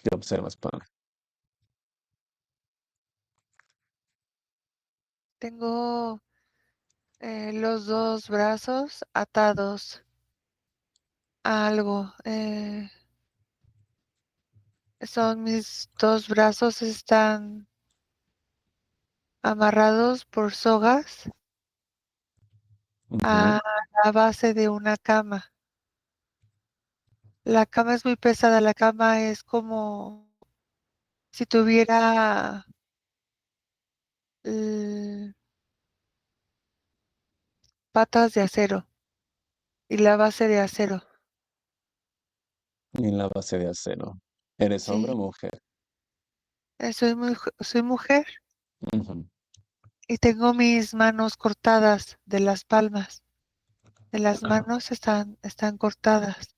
¿Qué observas, Pam? Tengo los dos brazos atados a algo. Mis dos brazos están amarrados por sogas Ujú. a la base de una cama. La cama es muy pesada, la cama es como si tuviera eh, patas de acero y la base de acero. En la base de acero. ¿Eres hombre o Sí, mujer? soy mujer Ujú. y tengo mis manos cortadas de las palmas. De las manos están cortadas.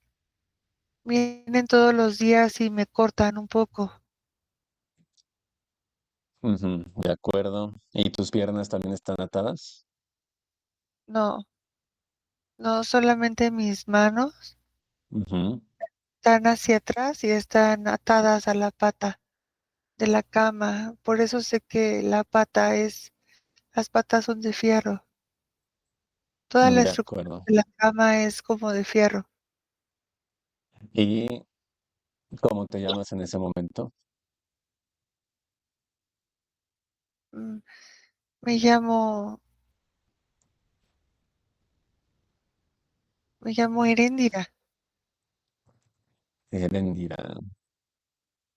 Vienen todos los días y me cortan un poco. Ujú, de acuerdo. ¿Y tus piernas también están atadas? No, no solamente mis manos Ujú. están hacia atrás y están atadas a la pata de la cama. Por eso sé que las patas son de fierro. Toda la De estructura acuerdo. de la cama es como de fierro. ¿Y cómo te llamas en ese momento? Mm, Me llamo, me llamo Erendira. Erendira.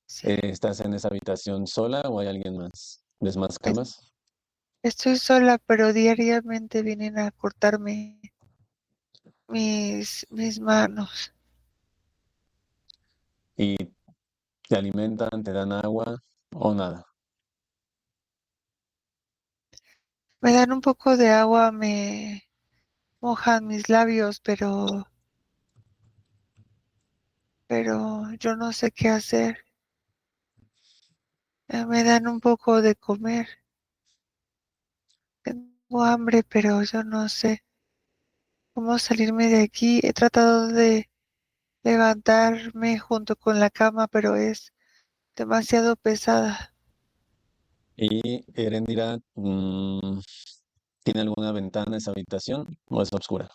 Sí. ¿Estás en esa habitación sola o hay alguien más? ¿Ves más Es- camas? Estoy sola, pero diariamente vienen a cortarme mis manos. ¿Y te alimentan, te dan agua o nada? Me dan un poco de agua, me mojan mis labios, pero yo no sé qué hacer. Me dan un poco de comer. Tengo hambre, pero yo no sé cómo salirme de aquí. He tratado de levantarme junto con la cama, pero es demasiado pesada. ¿Y Erendira, tiene alguna ventana esa habitación o es oscura?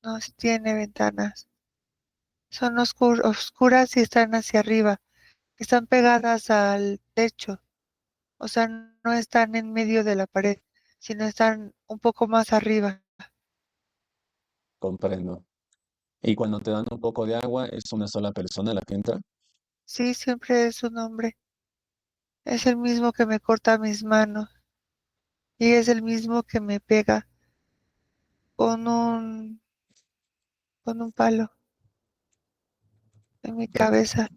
No si tiene ventanas. Son oscuras y están hacia arriba. Están pegadas al techo. O sea, no están en medio de la pared, sino están un poco más arriba. Comprendo. ¿Y cuando te dan un poco de agua, es una sola persona la que entra? Sí, siempre es un hombre. Es el mismo que me corta mis manos y es el mismo que me pega con con un palo en mi ¿Te, cabeza.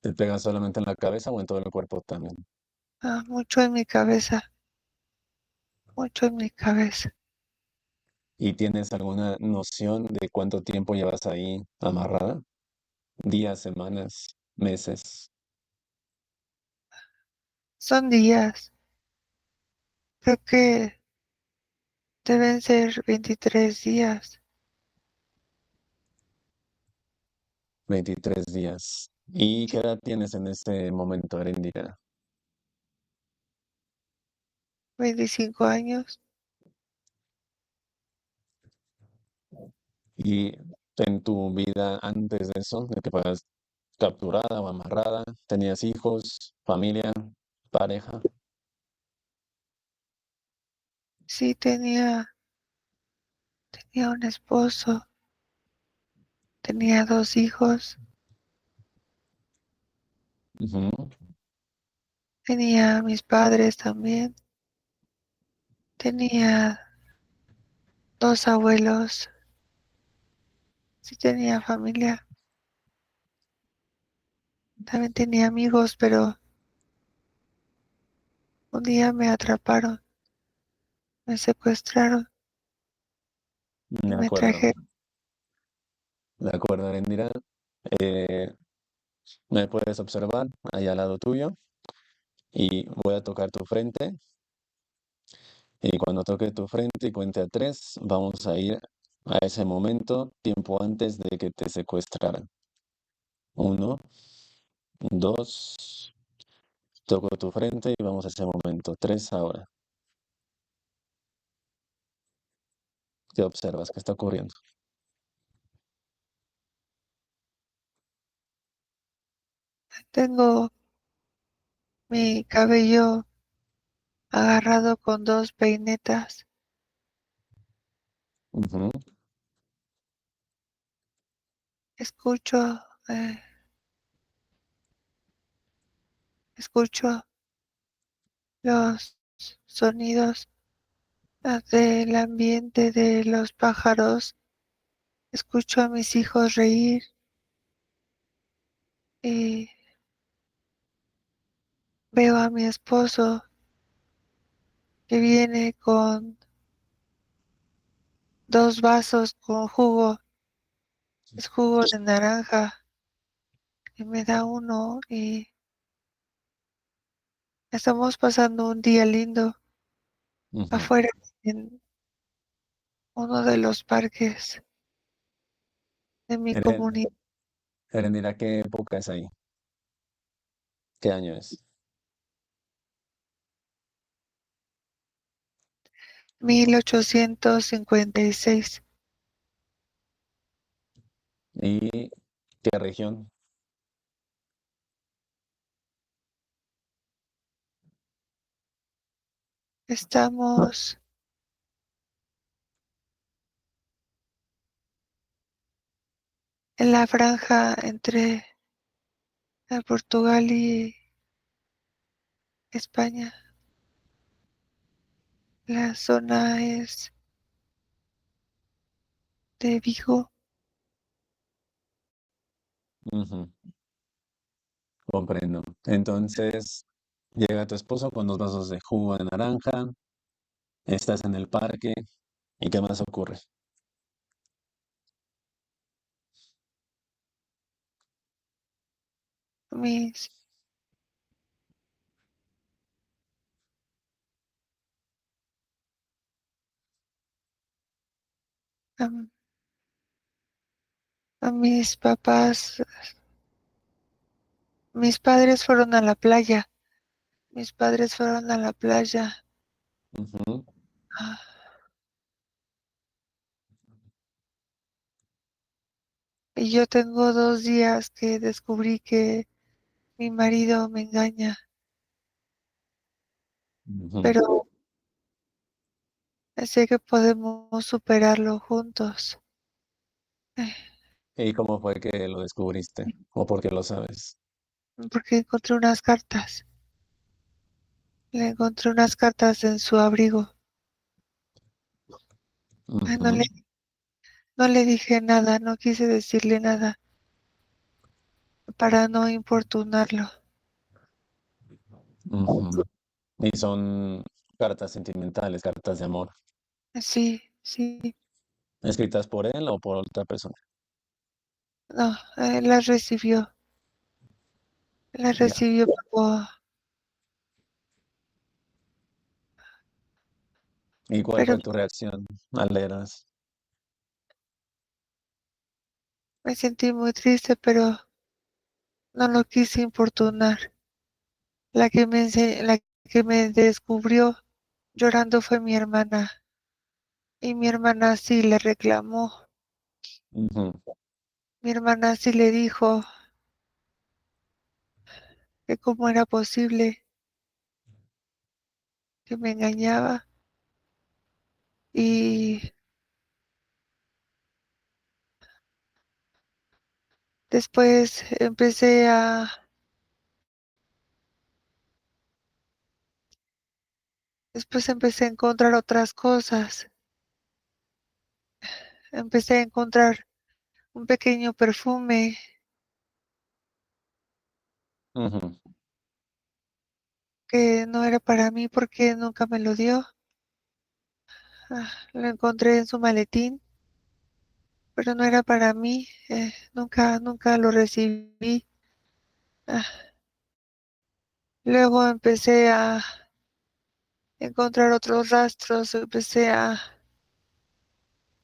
te pega solamente en la cabeza o en todo el cuerpo también? Mucho en mi cabeza, mucho en mi cabeza. ¿Y tienes alguna noción de cuánto tiempo llevas ahí amarrada? ¿Días, semanas, meses? Son días. Creo que deben ser 23 días, 23 días. ¿Y qué edad tienes en este momento, Erendira? 25 años. ¿Y en tu vida antes de eso, de que fueras capturada o amarrada, tenías hijos, familia, pareja? Sí, tenía un esposo, tenía dos hijos, Ujú. tenía mis padres también, tenía dos abuelos, sí tenía familia, también tenía amigos, pero un día me atraparon, me secuestraron y De me acuerdo, trajeron. de acuerdo, Erendira. Eh, Me puedes observar ahí al lado tuyo y voy a tocar tu frente. Y cuando toque tu frente y cuente a tres, vamos a ir a ese momento, tiempo antes de que te secuestraran. Uno, 2, toco tu frente y vamos a ese momento. 3 ahora. ¿Qué observas? ¿Qué está ocurriendo? Tengo mi cabello agarrado con dos peinetas. Ujú, Escucho, eh, escucho los sonidos del ambiente de los pájaros. Escucho a mis hijos reír y veo a mi esposo que viene con dos vasos con jugo. Es jugo de naranja y me da uno y estamos pasando un día lindo ujú. afuera en uno de los parques de mi Eren- comunidad. Erendira, ¿qué época es ahí? ¿Qué año es? 1856. ¿Y qué región? Estamos en la franja entre Portugal y España. La zona es de Vigo. Ujú, comprendo. Entonces, llega tu esposo con 2 vasos de jugo de naranja, estás en el parque, ¿y qué más ocurre? Mis, am- a mis papás, mis padres fueron a la playa. Mis padres fueron a la playa. Ujú, Ah, y yo tengo 2 días que descubrí que mi marido me engaña, ujú. pero sé que podemos superarlo juntos, eh, ¿Y cómo fue que lo descubriste? ¿O por qué lo sabes? porque encontré unas cartas. Le encontré unas cartas en su abrigo. Ay, Ujú, no le dije nada, no quise decirle nada para no importunarlo. ujú. Y son cartas sentimentales, cartas de amor, Sí, sí, escritas por él o por otra persona. no, las Ya. recibió, ¿Y cuál pero fue tu reacción al leerlas? me sentí muy triste, pero no lo quise importunar. La que me descubrió llorando fue mi hermana, y mi hermana sí le reclamó. Ujú, Mi hermana sí le dijo que cómo era posible que me engañaba y después empecé a encontrar otras cosas. Empecé a encontrar un pequeño perfume ujú, que no era para mí porque nunca me lo dio. Lo encontré en su maletín, pero no era para mí. Nunca lo recibí. Ah, Luego empecé a encontrar otros rastros, empecé a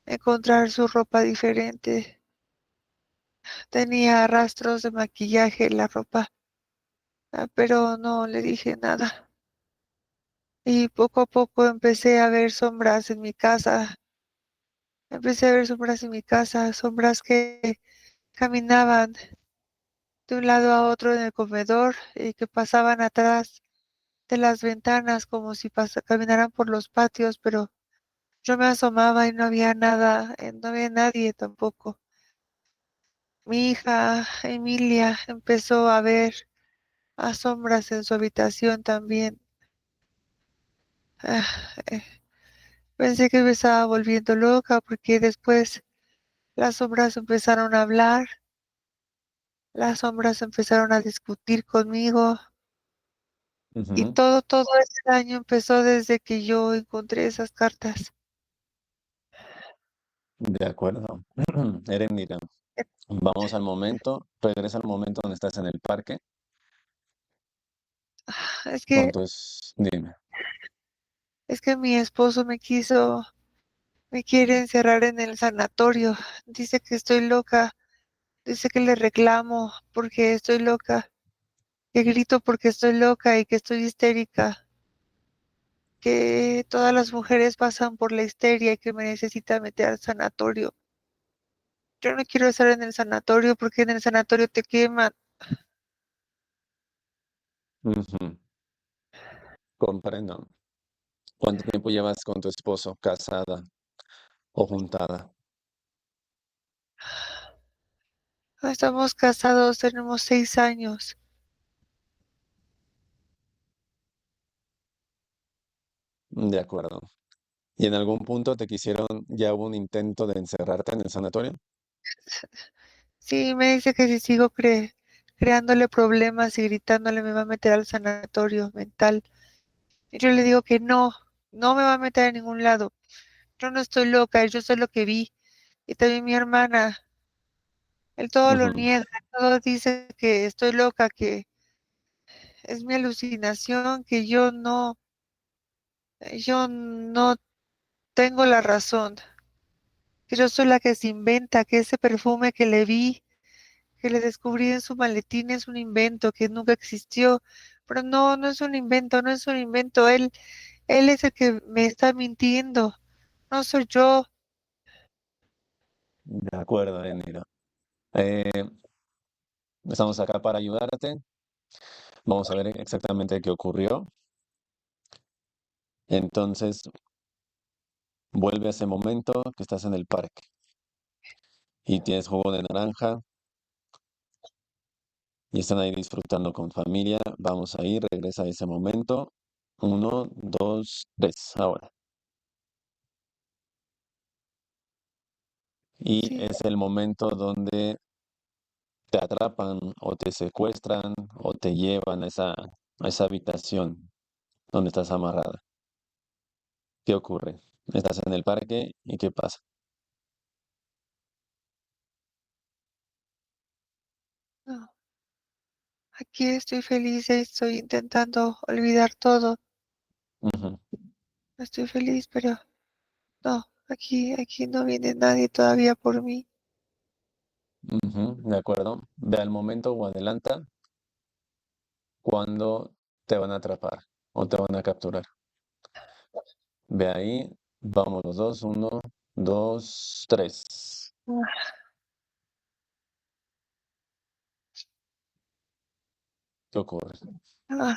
encontrar su ropa diferente. Tenía rastros de maquillaje en la ropa. pero no le dije nada. Y poco a poco empecé a ver sombras en mi casa. Empecé a ver sombras en mi casa, sombras que caminaban de un lado a otro en el comedor y que pasaban atrás de las ventanas como si caminaran por los patios, pero yo me asomaba y no había nada, no había nadie tampoco. Mi hija Emilia empezó a ver a sombras en su habitación también. Ah, eh, Pensé que me estaba volviendo loca porque después las sombras empezaron a hablar, las sombras empezaron a discutir conmigo y Ujú. todo ese daño empezó desde que yo encontré esas cartas. De acuerdo. Erendira, vamos al momento, regresa al momento donde estás en el parque. Es que, Dime. es que mi esposo me quiere encerrar en el sanatorio. Dice que estoy loca, dice que le reclamo porque estoy loca, que grito porque estoy loca y que estoy histérica, que todas las mujeres pasan por la histeria y que me necesita meter al sanatorio. Yo no quiero estar en el sanatorio porque en el sanatorio te queman. Ujú. Comprendo. ¿Cuánto tiempo llevas con tu esposo, casada o juntada? Estamos casados, tenemos 6 años. De acuerdo. ¿Y en algún punto te quisieron, ya hubo un intento de encerrarte en el sanatorio? Sí, me dice que si sigo creándole problemas y gritándole me va a meter al sanatorio mental. Y yo le digo que no, no me va a meter a ningún lado. Yo no estoy loca, yo soy lo que vi. Y también mi hermana, él todo lo Ujú. niega, todo dice que estoy loca, que es mi alucinación, que yo no tengo la razón, que yo soy la que se inventa, que ese perfume que le vi, que le descubrí en su maletín es un invento, que nunca existió. Pero no, no es un invento, no es un invento. Él es el que me está mintiendo, no soy yo. De acuerdo, Erendira. Eh, Estamos acá para ayudarte. Vamos a ver exactamente qué ocurrió. Entonces, vuelve a ese momento que estás en el parque y tienes jugo de naranja y están ahí disfrutando con familia. Vamos a ir, regresa a ese momento. Uno, dos, tres, ahora. Y Sí, es el momento donde te atrapan o te secuestran o te llevan a esa habitación donde estás amarrada. ¿Qué ocurre? Estás en el parque y ¿qué pasa? no, aquí estoy feliz, estoy intentando olvidar todo. Ujú, Estoy feliz, pero no, aquí no viene nadie todavía por mí. ujú, de acuerdo. Ve al momento o adelanta cuando te van a atrapar o te van a capturar. Ve ahí, vamos los dos, uno, dos, tres. ¿Qué ocurre? Ah,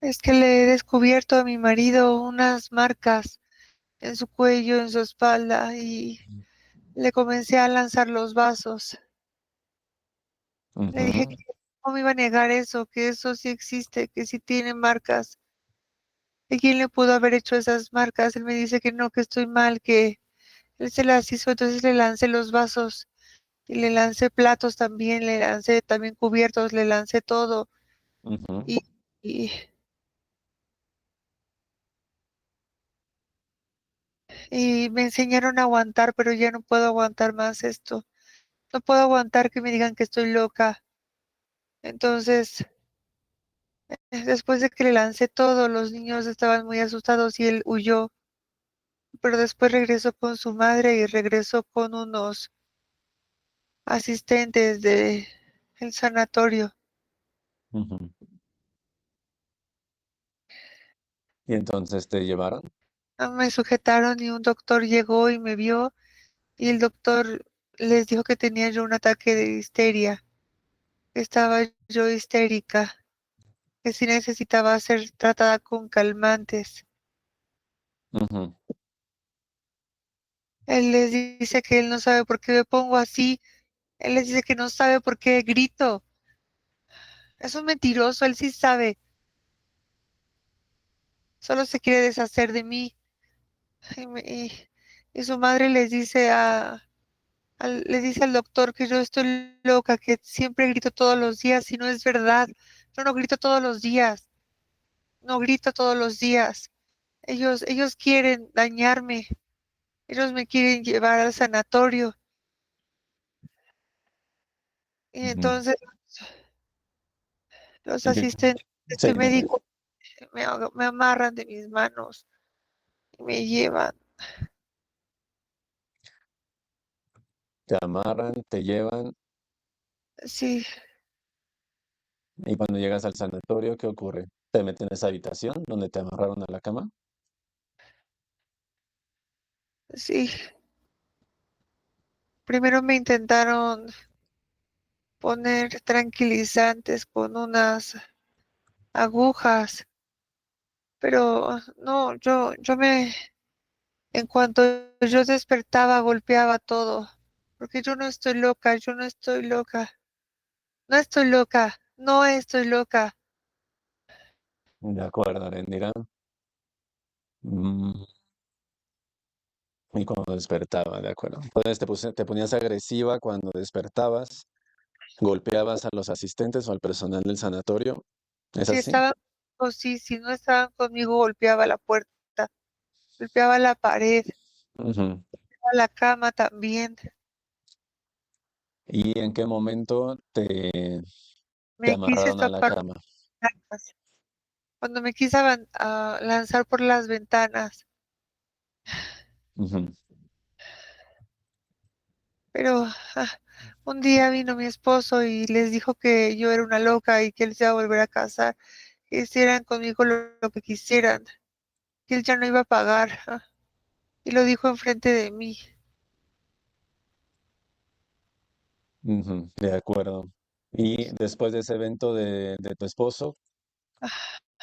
es que le he descubierto a mi marido unas marcas en su cuello, en su espalda, y le comencé a lanzar los vasos. Le dije que Ujú, no me iba a negar eso, que eso sí existe, que sí tiene marcas. ¿Y quién le pudo haber hecho esas marcas? Él me dice que no, que estoy mal, que él se las hizo, entonces le lancé los vasos y le lancé platos también, le lancé también cubiertos, le lancé todo. ujú, Y, y, y me enseñaron a aguantar, pero ya no puedo aguantar más esto. No puedo aguantar que me digan que estoy loca. Entonces, después de que le lancé todo, los niños estaban muy asustados y él huyó, pero después regresó con su madre y regresó con unos asistentes de el sanatorio. Ujú. Y entonces te llevaron. Me sujetaron y un doctor llegó y me vio y el doctor les dijo que tenía yo un ataque de histeria, que estaba yo histérica, que sí necesitaba ser tratada con calmantes. Ujú, Él les dice que él no sabe por qué me pongo así, él les dice que no sabe por qué grito. Es un mentiroso, él sí sabe, solo se quiere deshacer de mí. Y, y su madre les dice le dice al doctor que yo estoy loca, que siempre grito todos los días y no es verdad. Yo no grito todos los días, no grito todos los días. Ellos quieren dañarme, ellos me quieren llevar al sanatorio. Y ujú. entonces los Y que, asistentes de sí, este médico me amarran de mis manos y me llevan. te amarran, te llevan, Sí, y cuando llegas al sanatorio, ¿qué ocurre? Te meten en esa habitación donde te amarraron a la cama. sí. Primero me intentaron poner tranquilizantes con unas agujas, pero no, en cuanto yo despertaba, golpeaba todo, porque yo no estoy loca, yo no estoy loca, no estoy loca, no estoy loca. De acuerdo, Arendira. Mm, y cuando despertaba, de acuerdo. Entonces te ponías agresiva cuando despertabas, golpeabas a los asistentes o al personal del sanatorio. ¿Es Si así? estaban, o sí, si no estaban conmigo, golpeaba la puerta, golpeaba la pared, Ujú. a la cama también. ¿Y en qué momento te Me quise amarraron a la escapar cama? cuando me quise lanzar por las ventanas, Ujú. pero un día vino mi esposo y les dijo que yo era una loca y que él se iba a volver a casar, que hicieran conmigo lo que quisieran, que él ya no iba a pagar, y lo dijo enfrente de mí. Ujú, de acuerdo. Y después de ese evento de tu esposo,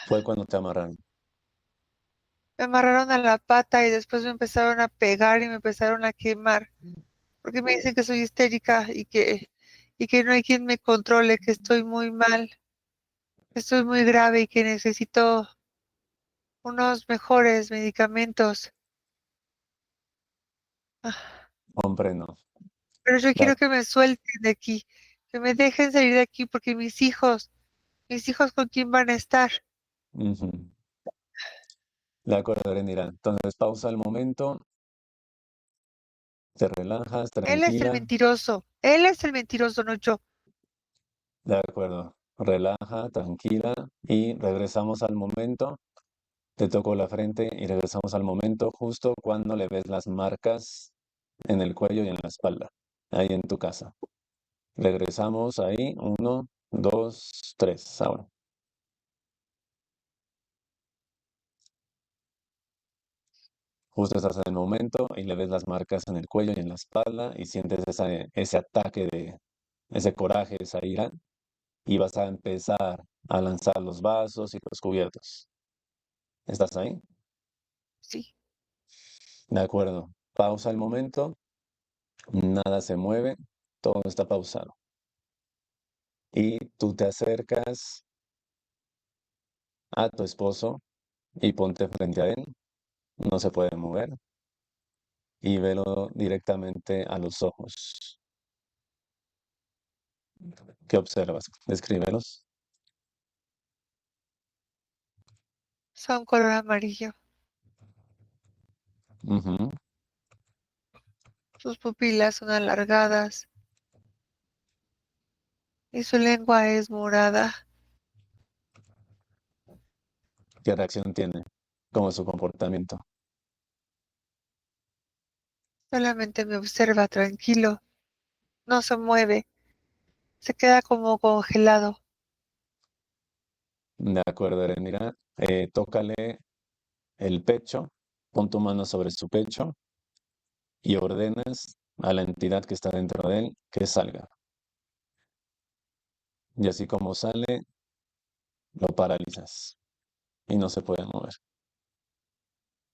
fue cuando te amarraron. Me amarraron a la pata y después me empezaron a pegar y me empezaron a quemar, porque me dicen que soy histérica y que no hay quien me controle, que estoy muy mal, que estoy muy grave y que necesito unos mejores medicamentos. Hombre, no. Pero yo De, quiero que me suelten de aquí, que me dejen salir de aquí porque mis hijos con quién van a estar. ujú. De acuerdo, Erendira. Entonces, pausa el momento, te relajas, tranquila. Él es el mentiroso, no yo. De acuerdo. Relaja, tranquila. Y regresamos al momento. Te toco la frente y regresamos al momento justo cuando le ves las marcas en el cuello y en la espalda, ahí en tu casa. Regresamos ahí. Uno, dos, tres. Ahora. Justo estás en el momento y le ves las marcas en el cuello y en la espalda y sientes ese ataque de ese coraje, esa ira y vas a empezar a lanzar los vasos y los cubiertos. ¿Estás ahí? Sí, De acuerdo. Pausa el momento, nada se mueve, todo está pausado. Y tú te acercas a tu esposo y ponte frente a él, no se puede mover y velo directamente a los ojos. ¿Qué observas? Descríbelos. son color amarillo. Ujú. Sus pupilas son alargadas y su lengua es morada. ¿Qué reacción tiene? ¿Cómo es su comportamiento? Solamente me observa tranquilo, no se mueve, se queda como congelado. De acuerdo, Erendira. Tócale el pecho, pon tu mano sobre su pecho y ordenas a la entidad que está dentro de él que salga. Y así como sale, lo paralizas y no se puede mover.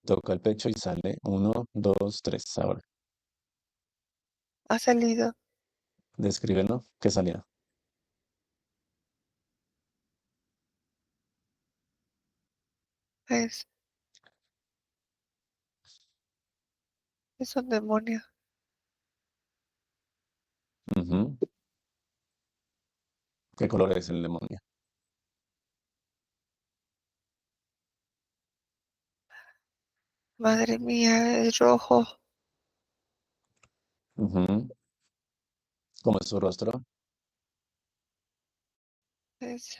Toca el pecho y sale. Uno, dos, tres. Ahora, Ha salido. descríbelo. ¿Qué salía? Es, es un demonio. Ujú. ¿Qué color es el demonio? Madre mía, es rojo. Ujú. ¿Cómo es su rostro? Es,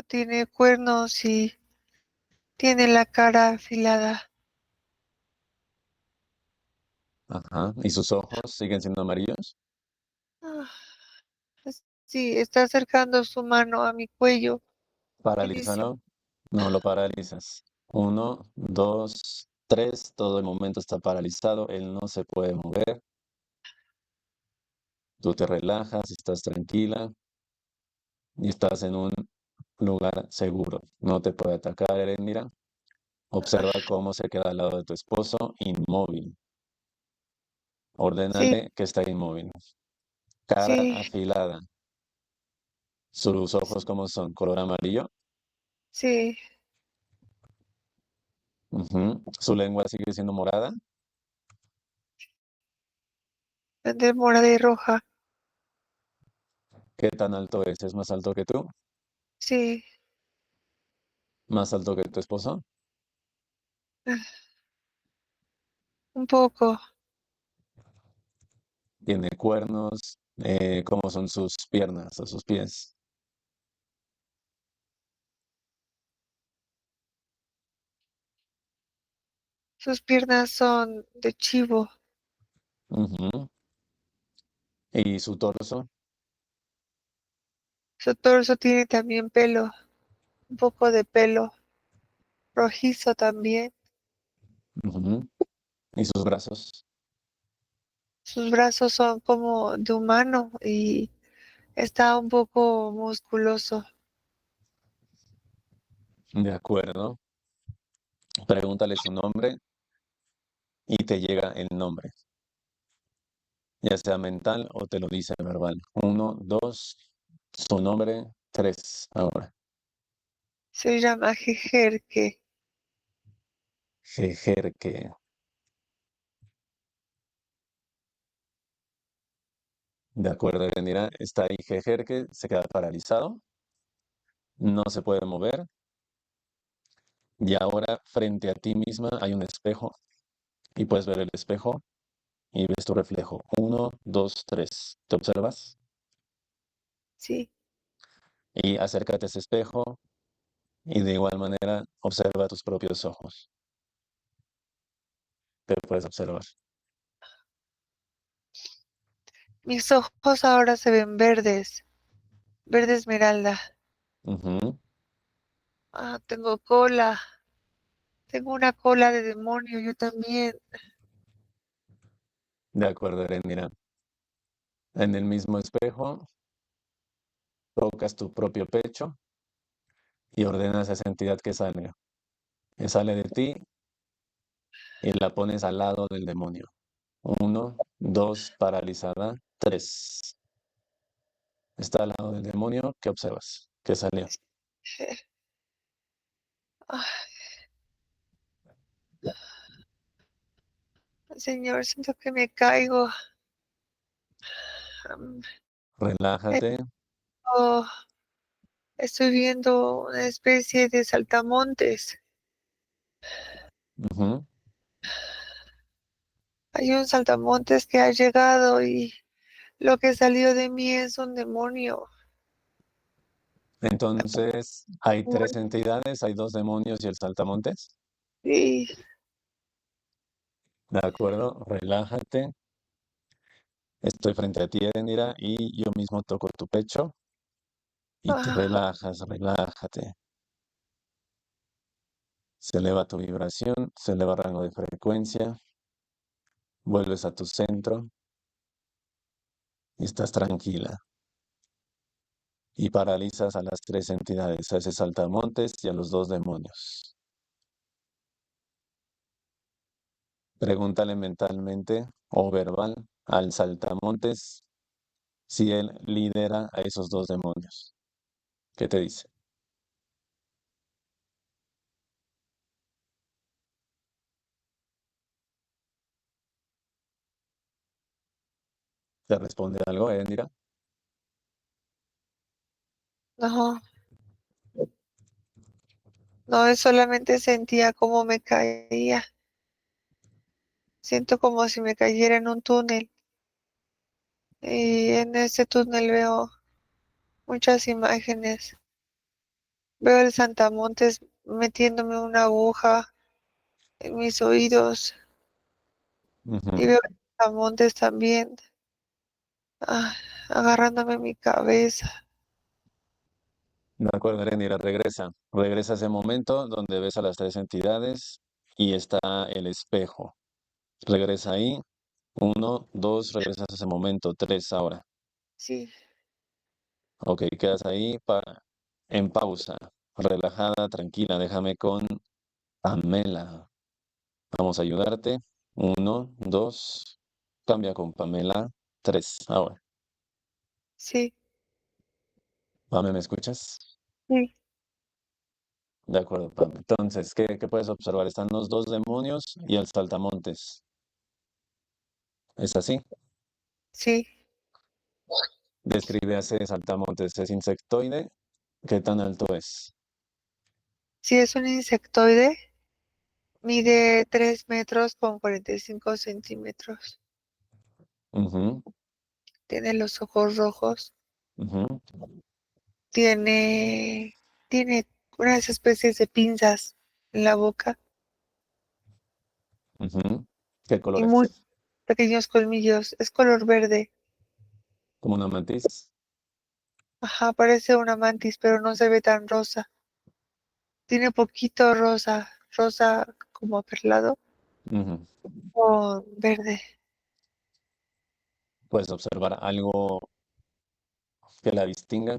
tiene cuernos y tiene la cara afilada. Ajá. ¿Y sus ojos siguen siendo amarillos? Ah, sí, está acercando su mano a mi cuello y dice, Paralízalo. No lo paralizas. Uno, dos, tres. Todo el momento está paralizado. Él no se puede mover. Tú te relajas, estás tranquila y estás en un lugar seguro. No te puede atacar, Erendira. Observa "Ah, cómo se queda al lado de tu esposo, inmóvil. sí, Ordénale que está inmóvil. Cara sí, afilada. Sus ojos, ¿cómo son? Color amarillo. sí, Ujú. Su lengua sigue siendo morada. de morada y roja. ¿Qué tan alto es? ¿Es más alto que tú? Sí, ¿Más alto que tu esposo? ah, un poco. ¿Tiene cuernos? ¿Cómo son sus piernas o sus pies? Sus piernas son de chivo. Ujú. ¿Y su torso? Su torso tiene también pelo, un poco de pelo, rojizo también. Ujú. ¿Y sus brazos? Sus brazos son como de humano y está un poco musculoso. De acuerdo. Pregúntale su nombre y te llega el nombre, ya sea mental o te lo dice verbal. Uno, dos, su nombre, tres. Ahora, Se llama Jejerque. Jejerque. De acuerdo, Erendira. Está ahí Jejerque, se queda paralizado, no se puede mover. Y ahora frente a ti misma hay un espejo y puedes ver el espejo y ves tu reflejo. Uno, dos, tres. ¿Te observas? Sí, Y acércate a ese espejo y de igual manera observa tus propios ojos. Te puedes observar. mis ojos ahora se ven verdes, verde esmeralda. Ujú. Tengo cola, tengo una cola de demonio, yo también. De acuerdo, Erendira. En el mismo espejo, tocas tu propio pecho y ordenas a esa entidad que salga. Que sale de ti y la pones al lado del demonio. Uno, dos, paralizada. Tres. Está al lado del demonio. ¿Qué observas? ¿Qué salió? Ah, Señor, siento que me caigo. Am, Relájate. esto- Estoy viendo una especie de saltamontes. Ujú. Hay un saltamontes que ha llegado y lo que salió de mí es un demonio. Entonces, hay tres entidades, hay dos demonios y el saltamontes. Y De acuerdo, relájate. Estoy frente a ti, Erendira, y yo mismo toco tu pecho y te Ah, relajas, relájate. Se eleva tu vibración, se eleva el rango de frecuencia, vuelves a tu centro y estás tranquila. Y paralizas a las tres entidades, a ese saltamontes y a los dos demonios. Pregúntale mentalmente o verbal al saltamontes si él lidera a esos dos demonios. ¿Qué te dice? ¿Te responde algo, Endira? no, no, solamente sentía como me caía. Siento como si me cayera en un túnel. Y en ese túnel veo muchas imágenes. Veo el Santamontes metiéndome una aguja en mis oídos y Ujú. veo el Santamontes también agarrándome mi cabeza. De acuerdo, Erendira, regresa. Regresa a ese momento donde ves a las tres entidades y está el espejo. Regresa ahí. Uno, dos, regresas a ese momento. Tres ahora. Sí, Ok, quedas ahí en pausa. Relajada, tranquila. Déjame con Pamela. Vamos a ayudarte. Uno, dos. Cambia con Pamela. Tres. Ahora. sí, Pame, ¿me escuchas? sí, De acuerdo, Pame. Entonces, ¿qué puedes observar? Están los dos demonios y el saltamontes. ¿Es así? sí. Describe a ese saltamontes. ¿Es insectoide? ¿Qué tan alto es? Sí, es un insectoide. Mide 3 metros con 45 centímetros. Ujú, Tiene los ojos rojos. ujú, Tiene, tiene unas especies de pinzas en la boca ujú. ¿Qué color y muy es? pequeños colmillos. Es color verde. ¿Como una mantis? Ajá, parece una mantis, pero no se ve tan rosa. Tiene poquito rosa, rosa como perlado Ujú. o verde. Puedes observar algo que la distinga.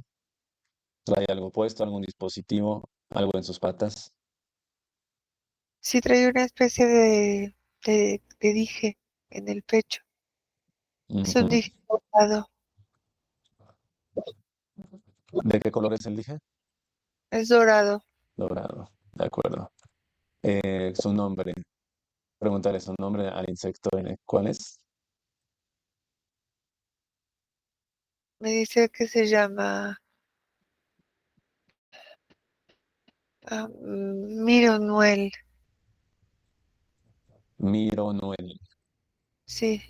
¿Trae algo puesto, algún dispositivo, algo en sus patas? Sí trae una especie de dije en el pecho. Es un Ujú. dije dorado. ¿De qué color es el dije? Es dorado. Dorado. De acuerdo. Su nombre. Pregúntale su nombre al insecto. ¿Cuál es? Me dice que se llama Mironuel. Miro Noel. Sí,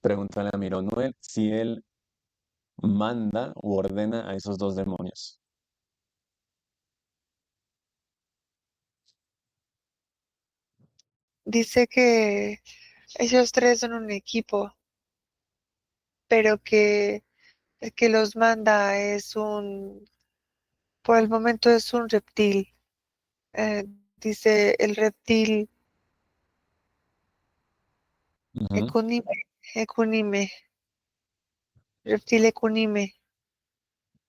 Pregúntale a Miro Noel si él manda u ordena a esos dos demonios. dice que ellos tres son un equipo, pero que el que los manda por el momento es un reptil. Eh, dice el reptil Ujú, Ekunime, Ekunime, reptil Ekunime,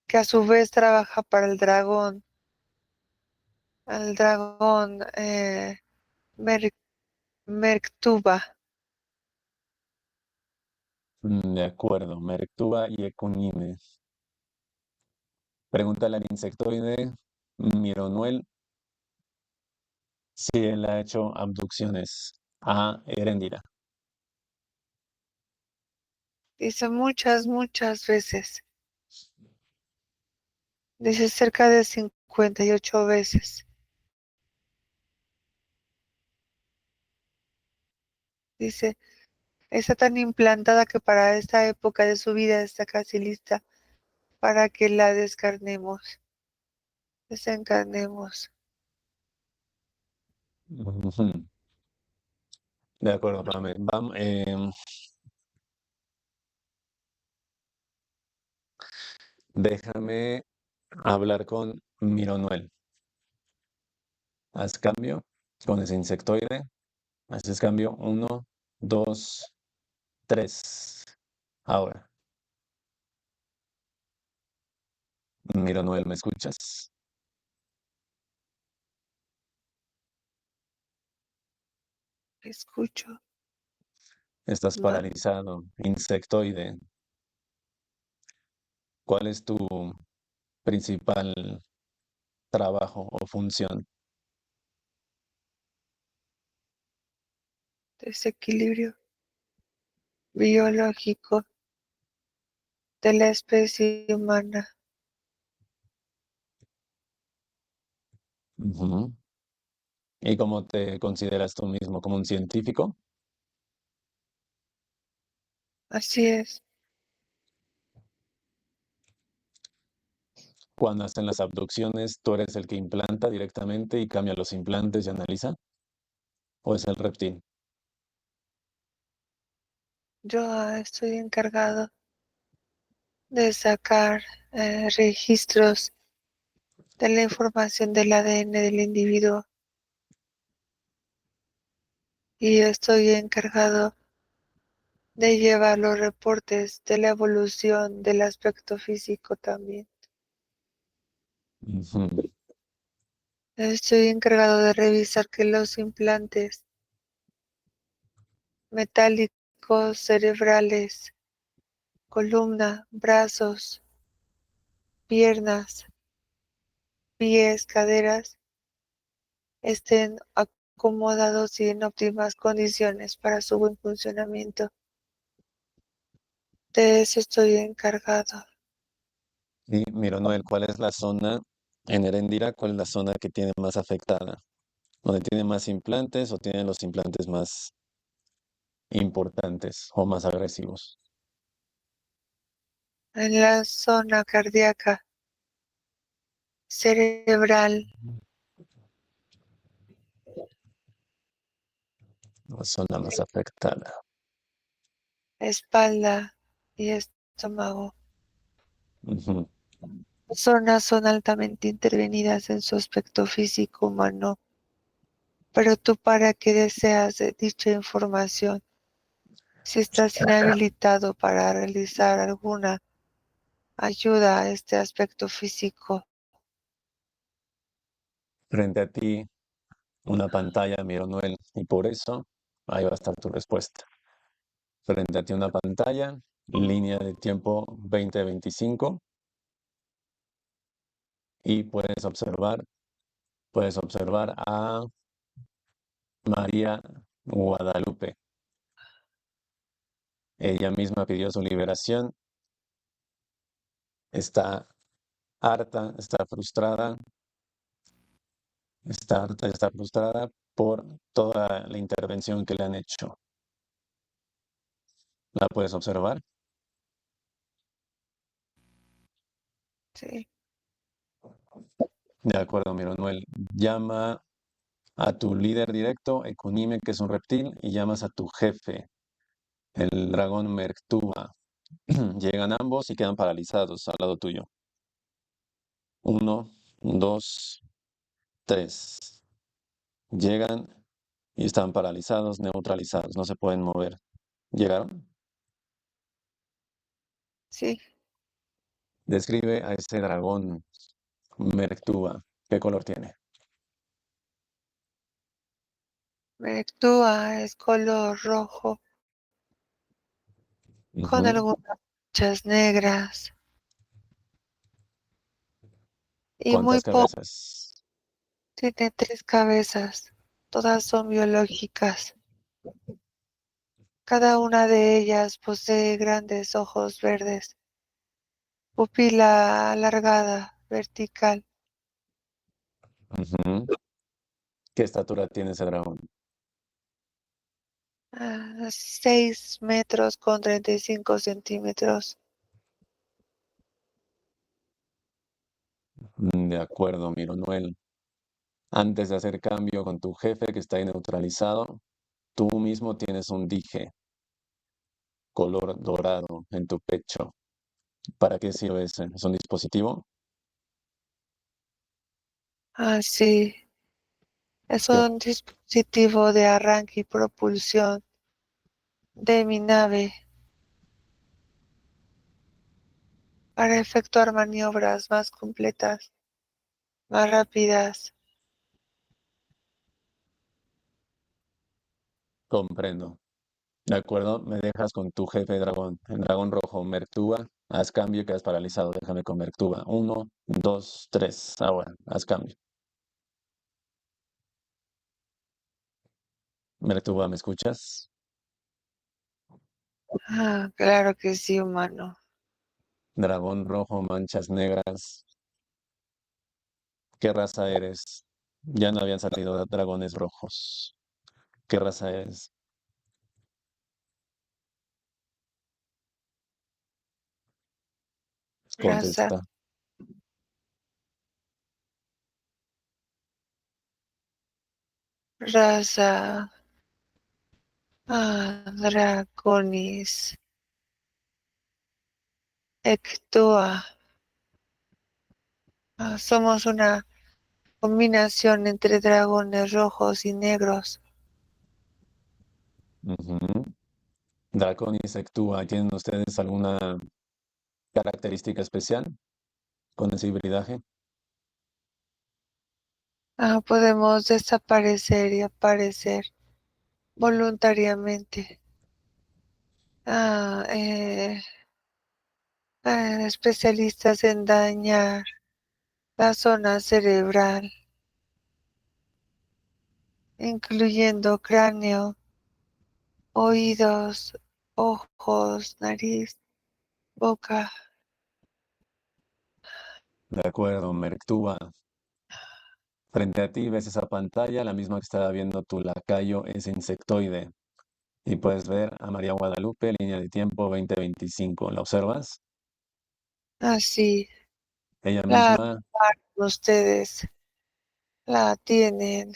que a su vez trabaja para el dragón Mer- Merktuba. de acuerdo. Merctuba y Econime. Pregúntale al insectoide Mironuel si él ha hecho abducciones a Erendira. Dice muchas, muchas veces. Dice cerca de 58 veces. Dice, está tan implantada que para esta época de su vida está casi lista para que la descarnemos, desencarnemos. Ujú. De acuerdo, Pame. Déjame hablar con Mironuel. Haz cambio con ese insectoide. Haces cambio uno, dos, tres. Ahora, Mironuel, ¿me escuchas? Escucho. Estás No, paralizado, insectoide. ¿Cuál es tu principal trabajo o función? desequilibrio biológico de la especie humana. Ujú. ¿Y cómo te consideras tú mismo? ¿Como un científico? Así es. Cuando hacen las abducciones, ¿tú eres el que implanta directamente y cambia los implantes y analiza? ¿O es el reptil? Yo estoy encargado de sacar registros de la información del ADN del individuo y estoy encargado de llevar los reportes de la evolución del aspecto físico también. Ujú, Estoy encargado de revisar que los implantes metálicos cerebrales, columna, brazos, piernas, pies, caderas, estén acomodados y en óptimas condiciones para su buen funcionamiento. De eso estoy encargado. y mira, Noel, ¿cuál es la zona en Erendira? ¿Cuál es la zona que tiene más afectada? ¿Donde tiene más implantes o tiene los implantes más importantes o más agresivos? En la zona cardíaca, cerebral, La zona más afectada. espalda y estómago. Ujú. Zonas son altamente intervenidas en su aspecto físico humano, pero tú para qué deseas dicha información si estás inhabilitado para realizar alguna ayuda a este aspecto físico. Frente a ti, una pantalla, miro Noel, y por eso ahí va a estar tu respuesta. Frente a ti una pantalla, línea de tiempo 2025 y puedes observar a María Guadalupe. Ella misma pidió su liberación, está harta, está frustrada por toda la intervención que le han hecho. ¿La puedes observar? Sí, De acuerdo, Mironuel. Llama a tu líder directo, Ekunime, que es un reptil, y llamas a tu jefe, el dragón Merktuba. Llegan ambos y quedan paralizados al lado tuyo. Uno, dos, tres. Llegan y están paralizados, neutralizados, no se pueden mover. ¿Llegaron? sí, Describe a ese dragón Merktuba. ¿Qué color tiene? Merectúa es color rojo con Ujú. algunas manchas negras y muy ¿Cuántas poco. cabezas? Tiene 3 cabezas, todas son biológicas. Cada una de ellas posee grandes ojos verdes, pupila alargada, vertical, Ujú. ¿Qué estatura tiene ese dragón? 6 metros con 35 centímetros. De acuerdo, Mironuel. Antes de hacer cambio con tu jefe que está ahí neutralizado, tú mismo tienes un dije color dorado en tu pecho. ¿Para qué sirve ese? ¿Es un dispositivo? Ah, sí, es ¿Qué un dispositivo de arranque y propulsión de mi nave para efectuar maniobras más completas, más rápidas. comprendo? De acuerdo, me dejas con tu jefe dragón, el dragón rojo, Mertuba. Haz cambio y quedas paralizado. Déjame con Mertuba. Uno, dos, tres. Ahora, haz cambio. Mertuba, ¿me escuchas? Ah, claro que sí, humano. Dragón rojo, manchas negras. ¿Qué raza eres? Ya no habían salido dragones rojos. ¿Qué raza eres? Raza, Contesta. raza, Draconis, Ectoa. Somos una combinación entre dragones rojos y negros. Ujú. Draconis actúa. ¿Tienen ustedes alguna característica especial con ese hibridaje? Podemos desaparecer y aparecer voluntariamente. Ah, eh, Especialistas en dañar la zona cerebral, incluyendo cráneo, oídos, ojos, nariz, boca. De acuerdo, Merctúa. Frente a ti ves esa pantalla, la misma que estaba viendo tu lacayo es insectoide. Y puedes ver a María Guadalupe, línea de tiempo 2025. ¿La observas? Así, Ella la misma ustedes la tienen.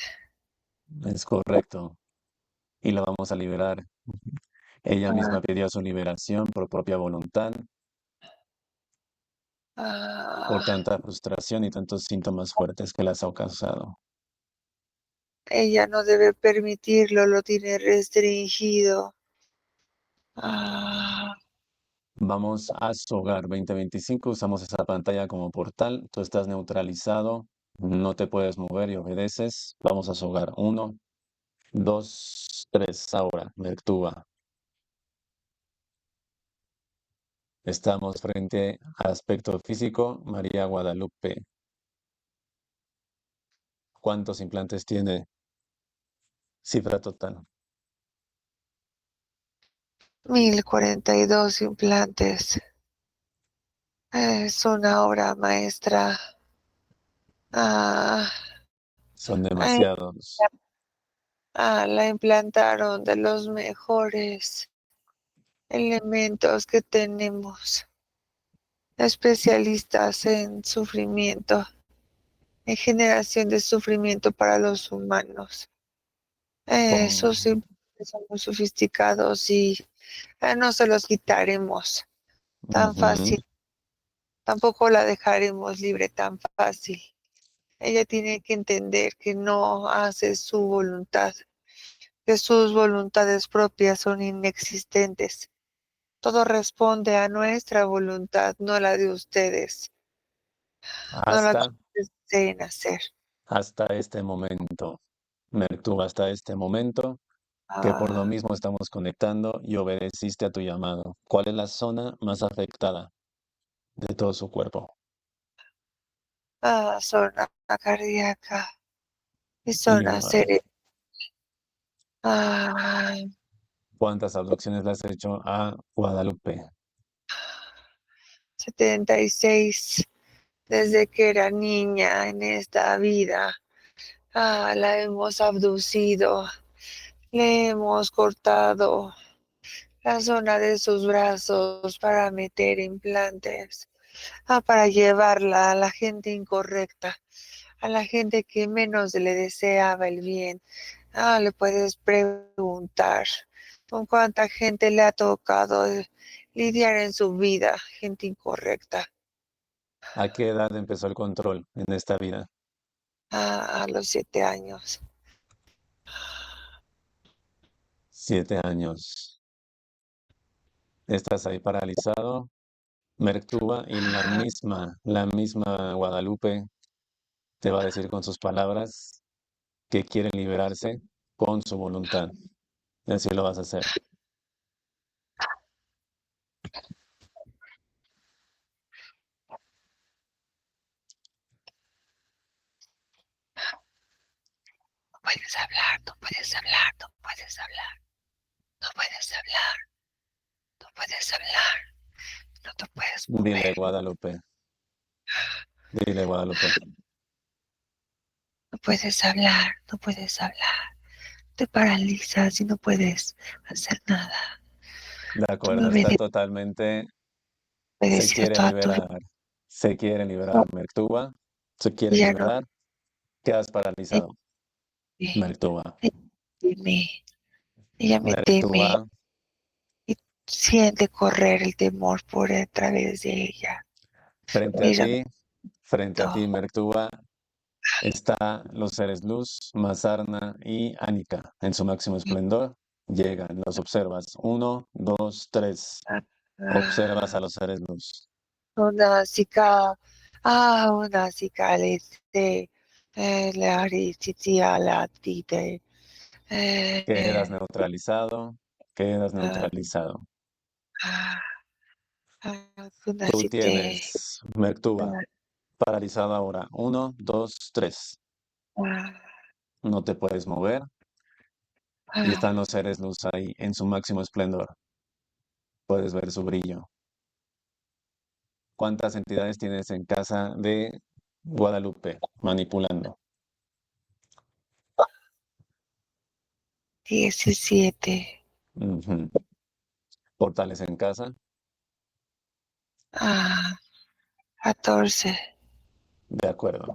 es correcto y la vamos a liberar. Ella Ah, misma pidió su liberación por propia voluntad, por ah, tanta frustración y tantos síntomas fuertes que las ha causado. Ella no debe permitirlo, lo tiene restringido. Ah, Vamos a Sogar 2025, usamos esa pantalla como portal, tú estás neutralizado, no te puedes mover y obedeces. Vamos a Sogar. Uno, dos, tres, ahora, Merctúa. Estamos frente al aspecto físico, María Guadalupe. ¿Cuántos implantes tiene? Cifra total. 1042 implantes. Es una obra maestra. Ah, Son ay, demasiados. la implantaron de los mejores elementos que tenemos, especialistas en sufrimiento, en generación de sufrimiento para los humanos. Sus Con... implantes son muy sofisticados y no se los quitaremos tan Ujú. fácil. Tampoco la dejaremos libre tan fácil. Ella tiene que entender que no hace su voluntad, que sus voluntades propias son inexistentes. Todo responde a nuestra voluntad, no la de ustedes, no la que Hasta, ustedes deseen hacer. hasta este momento. Merctúa, hasta este momento, que por lo Ah, mismo estamos conectando y obedeciste a tu llamado. ¿Cuál es la zona más afectada de todo su cuerpo? Zona cardíaca y Y zona cerebral. Ah, ¿cuántas abducciones le has hecho a Guadalupe? 76 desde que era niña en esta vida. La hemos abducido, le hemos cortado la zona de sus brazos para meter implantes, para llevarla a la gente incorrecta, a la gente que menos le deseaba el bien. Le puedes preguntar con cuánta gente le ha tocado lidiar en su vida, gente incorrecta. ¿A qué edad empezó el control en esta vida? A los 7 años. 7 años. Estás ahí paralizado. Merctúa y Ah, la misma Guadalupe te va a decir con sus palabras que quieren liberarse con su voluntad. Y así lo vas a hacer. no puedes hablar, no puedes hablar, no puedes hablar, no puedes hablar, no puedes hablar, no te puedes Dile mover, Guadalupe, dile Guadalupe. no puedes hablar, no puedes hablar. Te paralizas y no puedes hacer nada. De Tú me acuerdo, está obedeces totalmente, se a quiere toda tu vida. liberar, se quiere liberar Merctúa, se quiere Ya no liberar, quedas me paralizado. teme, Mercúa, me teme, ella me teme Mercúa, y siente correr el temor por a través de ella. frente a Mírame ti, frente a ti, todo. Mercúa, está los seres Luz, Mazarna y Ánica en su máximo esplendor. Llegan, los observas. Uno, dos, tres. Observas a Ah, los seres Luz. una chica, una chica le la tite, Quedas neutralizado, quedas ah, neutralizado. ah, una Tú cite, tienes Mercúa paralizado ahora. Uno, dos, tres. No te puedes mover y están los seres luz ahí en su máximo esplendor. Puedes ver su brillo. ¿Cuántas entidades tienes en casa de Guadalupe manipulando? 17, Ujú. Portales en casa. ah, 14, De acuerdo.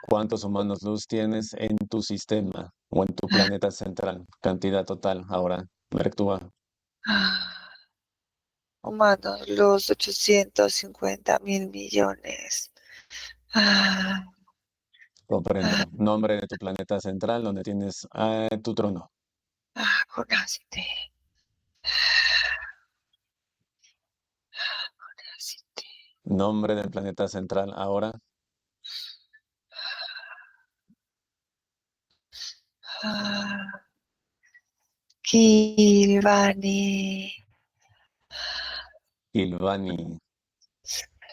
¿Cuántos humanos luz tienes en tu sistema o en tu planeta central? Cantidad total ahora. Mercúa. humanos, los 850.000 millones. Ah, ah, Comprendo. Nombre de tu planeta central donde tienes tu trono. Conacite, Conacite, Nombre del planeta central ahora. ah, Kilbani, Ilvani.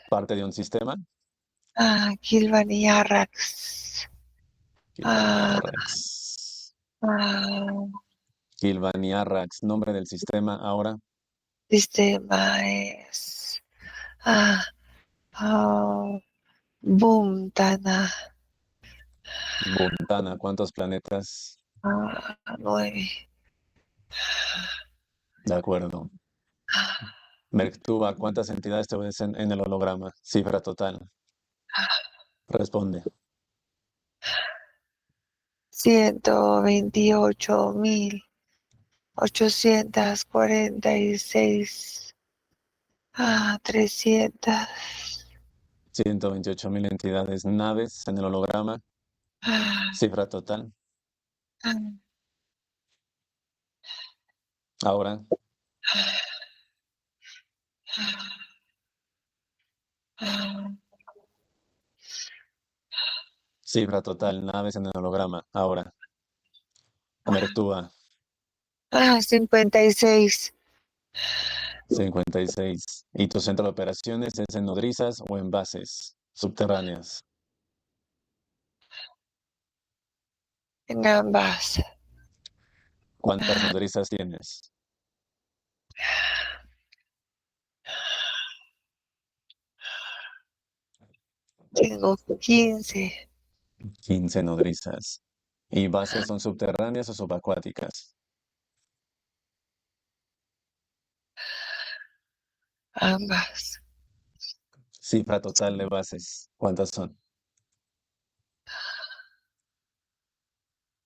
Parte de un sistema. Kilbani Arrax, Kilvani ah, Arrax. ah, Kilvani Arrax. Nombre del sistema ahora. sistema es, ah, ah, Buntana, Buntana. ¿Cuántos planetas? 9, De acuerdo. Merctúa. ¿Cuántas entidades te obedecen en el holograma? Cifra total. Responde. 128.846, 300, 128.000 entidades naves en el holograma. ah, Cifra total. ah, Ahora. ah, Cifra total. Naves en el holograma. Ahora. Merctúa. 56 56. ¿Y tu centro de operaciones es en nodrizas o en bases subterráneas? en ambas. ¿Cuántas Ah, nodrizas tienes? Tengo 15 15 nodrizas. ¿Y bases son subterráneas o subacuáticas? ambas. Cifra total de bases. ¿Cuántas son?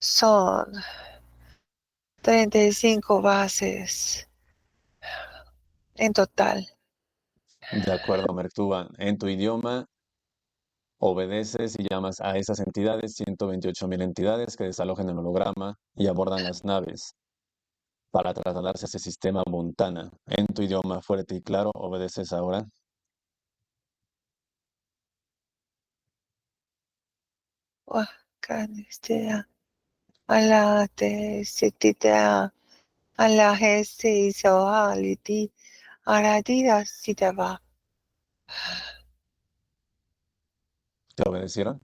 Son 35 bases en total. De acuerdo, Mertuba. En tu idioma obedeces y llamas a esas entidades, 128.000 entidades que desalojan el holograma y abordan las naves para trasladarse a ese sistema Montana. En tu idioma fuerte y claro, obedeces ahora. Canistea, a la te sititea, a la hesse isoaliti, aradira sitava. ¿Te obedecieron?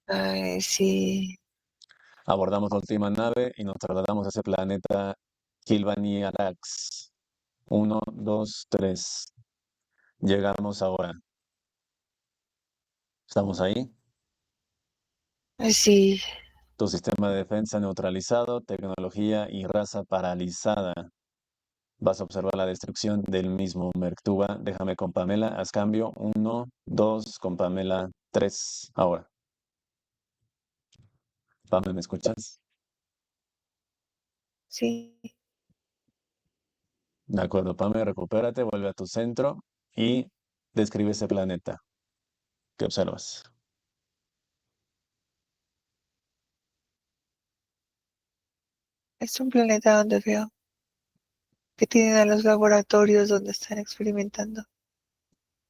Ay, sí, Abordamos la última nave y nos trasladamos a ese planeta Kilbani Arax. Uno, dos, tres. Llegamos ahora. ¿Estamos ahí? sí, Tu sistema de defensa neutralizado, tecnología y raza paralizada. Vas a observar la destrucción del mismo Merctuba. Déjame con Pamela. Haz cambio. Uno, dos, con Pamela. Tres. Ahora. Pamela, ¿me escuchas? sí. De acuerdo, Pamela, recupérate, vuelve a tu centro y describe ese planeta que observas. Es un planeta donde veo que tienen a los laboratorios donde están experimentando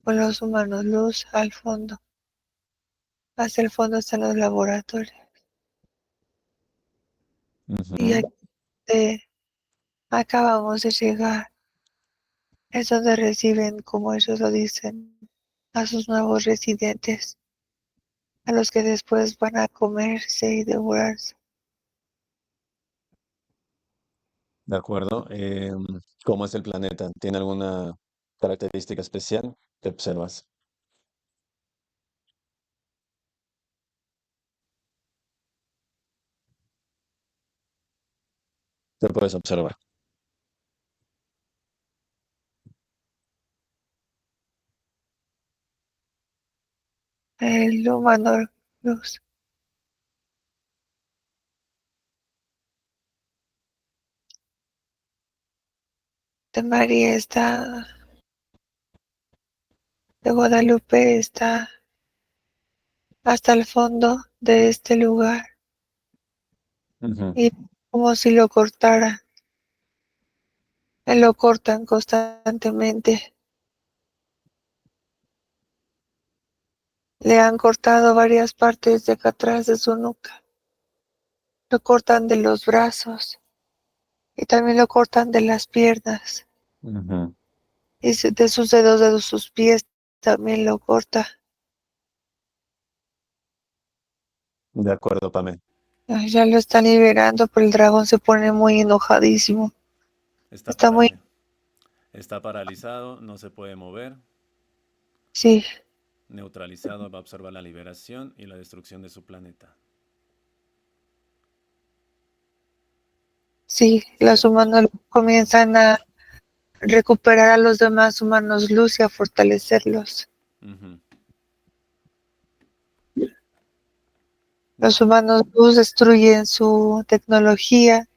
con los humanos luz al fondo. Hacia el fondo están los laboratorios. Y Ujú. aquí acabamos de llegar. Es donde reciben, como ellos lo dicen, a sus nuevos residentes, a los que después van a comerse y devorarse. De acuerdo. ¿Cómo es el planeta? ¿Tiene alguna característica especial que observas? ¿Qué puedes observar? El humano luz de María está, de Guadalupe está hasta el fondo de este lugar Ujú. y como si lo cortaran, lo cortan constantemente. Le han cortado varias partes de acá atrás de su nuca. Lo cortan de los brazos y también lo cortan de las piernas. Ujú. Y de sus dedos de sus pies también lo corta. De acuerdo, Pamela. Ay, ya lo están liberando, pero el dragón se pone muy enojadísimo. Está, Está muy, está paralizado, no se puede mover. sí, Neutralizado, va a observar la liberación y la destrucción de su planeta. sí, De- los humanos comienzan a recuperar a los demás humanos luz y a fortalecerlos. Ujú. Los humanos luz destruyen su tecnología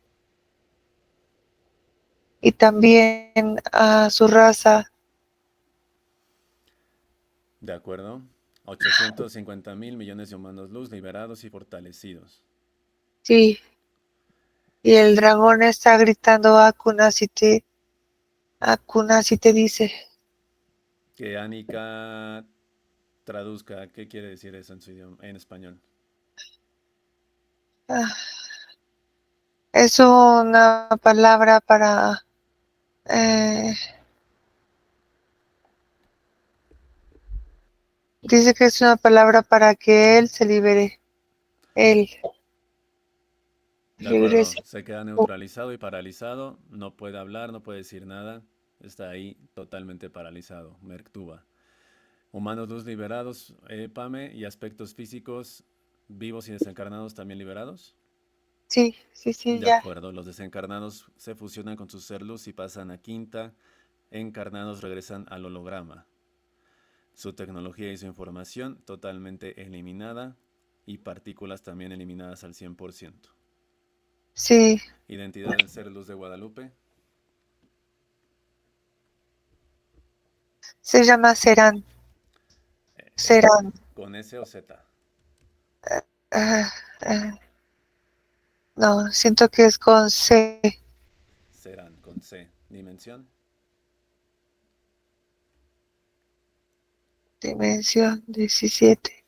y también a su raza. De acuerdo. 850.000 millones de humanos luz liberados y fortalecidos. Sí, y el dragón está gritando Akuna si te dice. Que Anika traduzca qué quiere decir eso en su idioma, en español. Ah, es una palabra para dice que es una palabra para que él se libere, él De acuerdo, regrese. se queda neutralizado y paralizado, no puede hablar, no puede decir nada, está ahí totalmente paralizado, Merktuba. Humanos luz liberados, Pame, y aspectos físicos vivos y desencarnados también liberados. Sí, sí, sí, De ya. acuerdo, los desencarnados se fusionan con su ser luz y pasan a quinta, encarnados regresan al holograma. Su tecnología y su información totalmente eliminada y partículas también eliminadas al 100%. Sí, Identidad del ser luz de Guadalupe. Se llama Serán. Serán. ¿Con S o Z? Ah, ah, no, siento que es con C. Serán, con C. ¿Dimensión? Dimensión 17.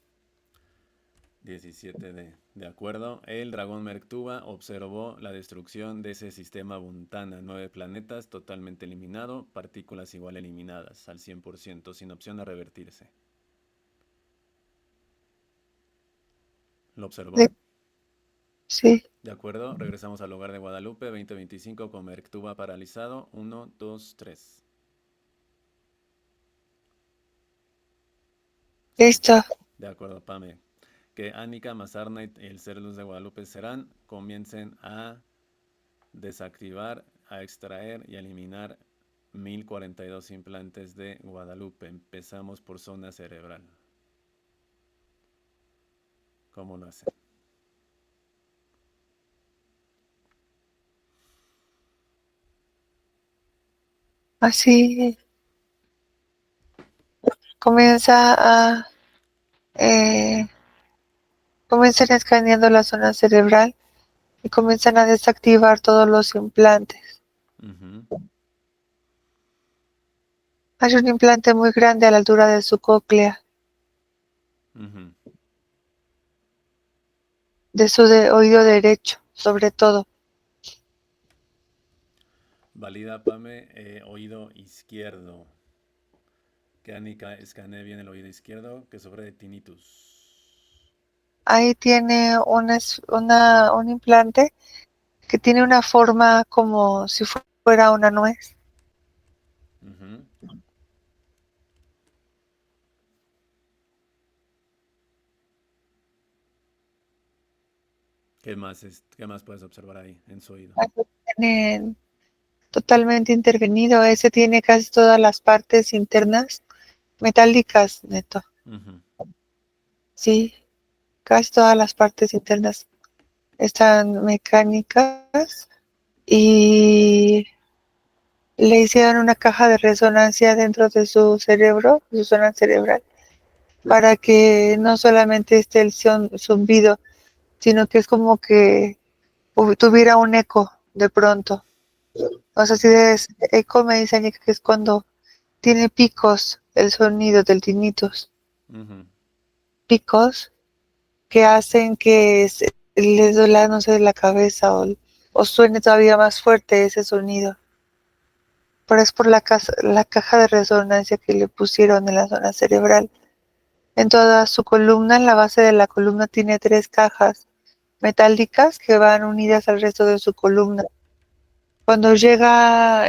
17D. De acuerdo. El dragón Merktuba observó la destrucción de ese sistema Buntana. 9 planetas totalmente eliminado, partículas igual eliminadas al 100%, sin opción a revertirse. ¿Lo observó? Sí. De acuerdo. Regresamos al hogar de Guadalupe. 2025 con Merktuba paralizado. 1, 2, 3. Listo. De acuerdo, Pame. Que Annika, Mazarnait y el ser luz de Guadalupe serán comiencen a desactivar, a extraer y a eliminar 1042 implantes de Guadalupe. Empezamos por zona cerebral. ¿Cómo lo hacen? Así comienza a comienzan escaneando la zona cerebral y comienzan a desactivar todos los implantes. Hay un implante muy grande a la altura de su cóclea, de su oído derecho, sobre todo. Valida, Pame, oído izquierdo. Que Annika escanee bien el oído izquierdo, que sobre de tinnitus. Ahí tiene un implante que tiene una forma como si fuera una nuez. ¿Qué más puedes observar ahí en su oído? Tiene totalmente intervenido. Ese tiene casi todas las partes internas metálicas, neto. Sí, casi todas las partes internas están mecánicas y le hicieron una caja de resonancia dentro de su cerebro, su zona cerebral, para que no solamente esté el zumbido, sino que es como que tuviera un eco de pronto. O sea, si es eco, me dicen que es cuando tiene picos el sonido del tinnitus. Picos que hacen que les duela, no sé, la cabeza o suene todavía más fuerte ese sonido. Pero es por la caja de resonancia que le pusieron en la zona cerebral. En toda su columna, en la base de la columna, tiene 3 cajas metálicas que van unidas al resto de su columna. Cuando llega,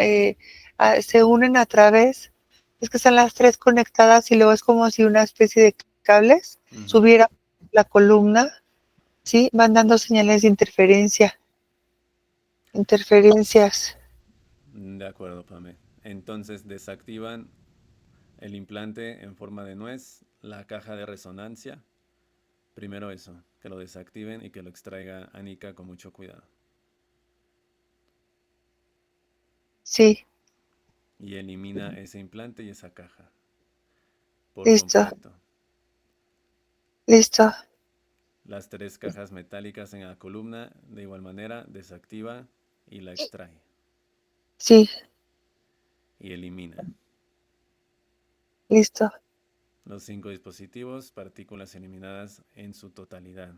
se unen a través, es que están las 3 conectadas y luego es como si una especie de cables subiera la columna, ¿sí? Van dando señales de interferencias. De acuerdo, Pame. Entonces desactivan el implante en forma de nuez, la caja de resonancia. Primero eso, que lo desactiven y que lo extraiga Annika con mucho cuidado. Sí. Y elimina ese implante y esa caja. Por Listo. completo. Listo. Las 3 cajas metálicas en la columna, de igual manera, desactiva y la extrae. Sí. Y elimina. Listo. Los 5 dispositivos, partículas eliminadas en su totalidad.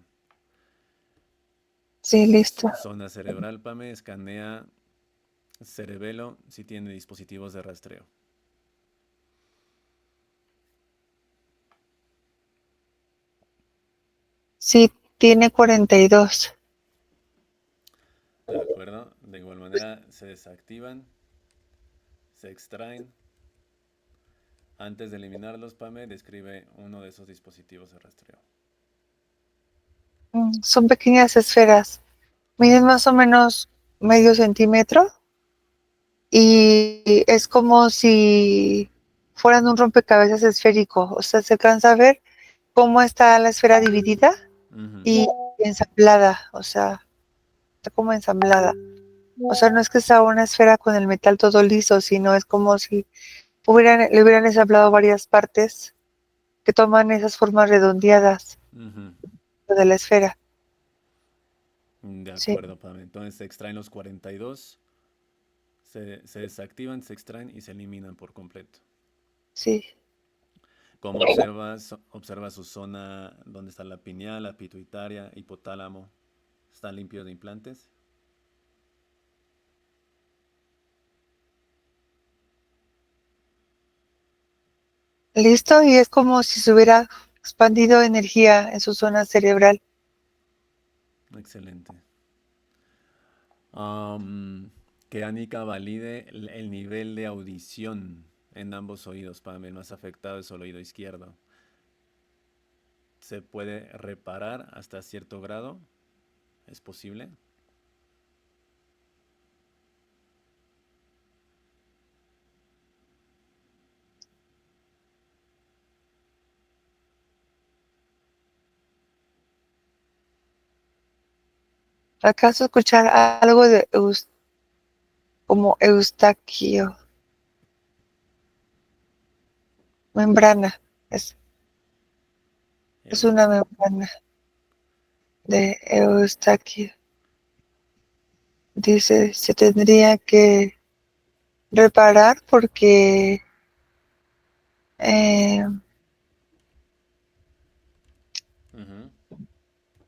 Sí, listo. Zona cerebral, Pame, escanea cerebelo si tiene dispositivos de rastreo. Sí, tiene 42. De acuerdo, de igual manera se desactivan, se extraen. Antes de eliminarlos, Pame, describe uno de esos dispositivos de rastreo. Son pequeñas esferas. Miden más o menos medio centímetro y es como si fueran un rompecabezas esférico. O sea, se alcanza a ver cómo está la esfera dividida y ensamblada. O sea, está como ensamblada. O sea, no es que sea una esfera con el metal todo liso, sino es como si le hubieran ensamblado varias partes que toman esas formas redondeadas Ujú. de la esfera. De Sí, acuerdo, Pame. Entonces se extraen los 42, se desactivan, se extraen y se eliminan por completo. sí. Como observas, observa su zona donde está la pineal, la pituitaria, hipotálamo. ¿Está limpio de implantes? Listo, y es como si se hubiera expandido energía en su zona cerebral. Excelente. Am, que Anika valide el nivel de audición en ambos oídos, Pame. El más afectado es el oído izquierdo. ¿Se puede reparar hasta cierto grado? ¿Es posible? ¿Acaso escuchar algo de como Eustaquio? Membrana. Es una Eustat. membrana de Eustaquio. Dice, se tendría que reparar porque eh, Ujú.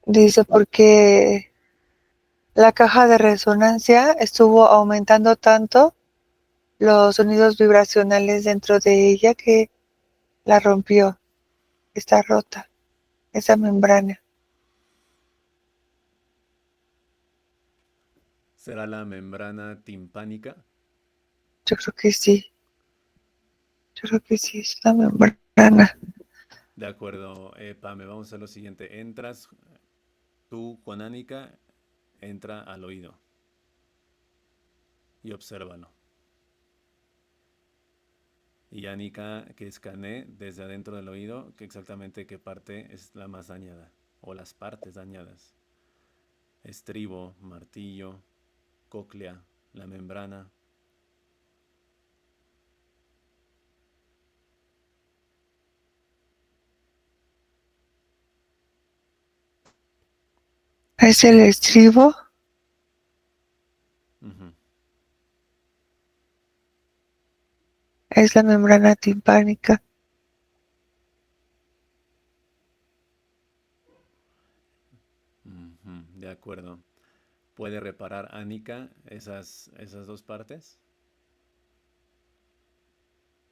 dice porque la caja de resonancia estuvo aumentando tanto los sonidos vibracionales dentro de ella que la rompió. Está rota esa membrana. ¿Será la membrana timpánica? Yo creo que sí. Yo creo que sí es una membrana. De acuerdo, Pame, vamos a hacer lo siguiente. Entras tú con Anika, entra al oído y obsérvalo. Y Anika que escanee desde adentro del oído que exactamente qué parte es la más dañada o las partes dañadas. Estribo, martillo, cóclea, la membrana. Es el estribo. Ujú. Es la membrana timpánica. Ujú, de acuerdo. ¿Puede reparar Anika esas dos partes?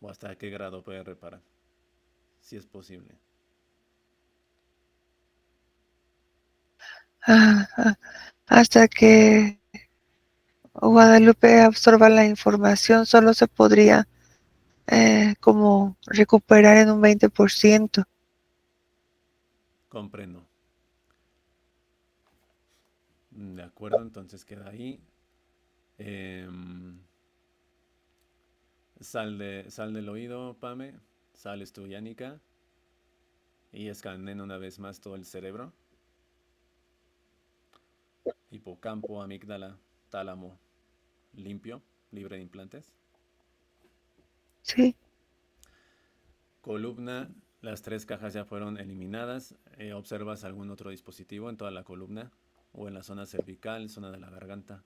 ¿O hasta qué grado puede reparar? Si es posible. Ah, ah, hasta que Guadalupe absorba la información, solo se podría como recuperar en un 20%. Comprendo. De acuerdo, entonces queda ahí. Em, sal del oído, Pame. Sales tú, Yanika. Y escaneen una vez más todo el cerebro. Hipocampo, amígdala, tálamo, limpio, libre de implantes. Sí, Columna, las tres cajas ya fueron eliminadas. ¿Observas algún otro dispositivo en toda la columna? ¿O en la zona cervical, zona de la garganta?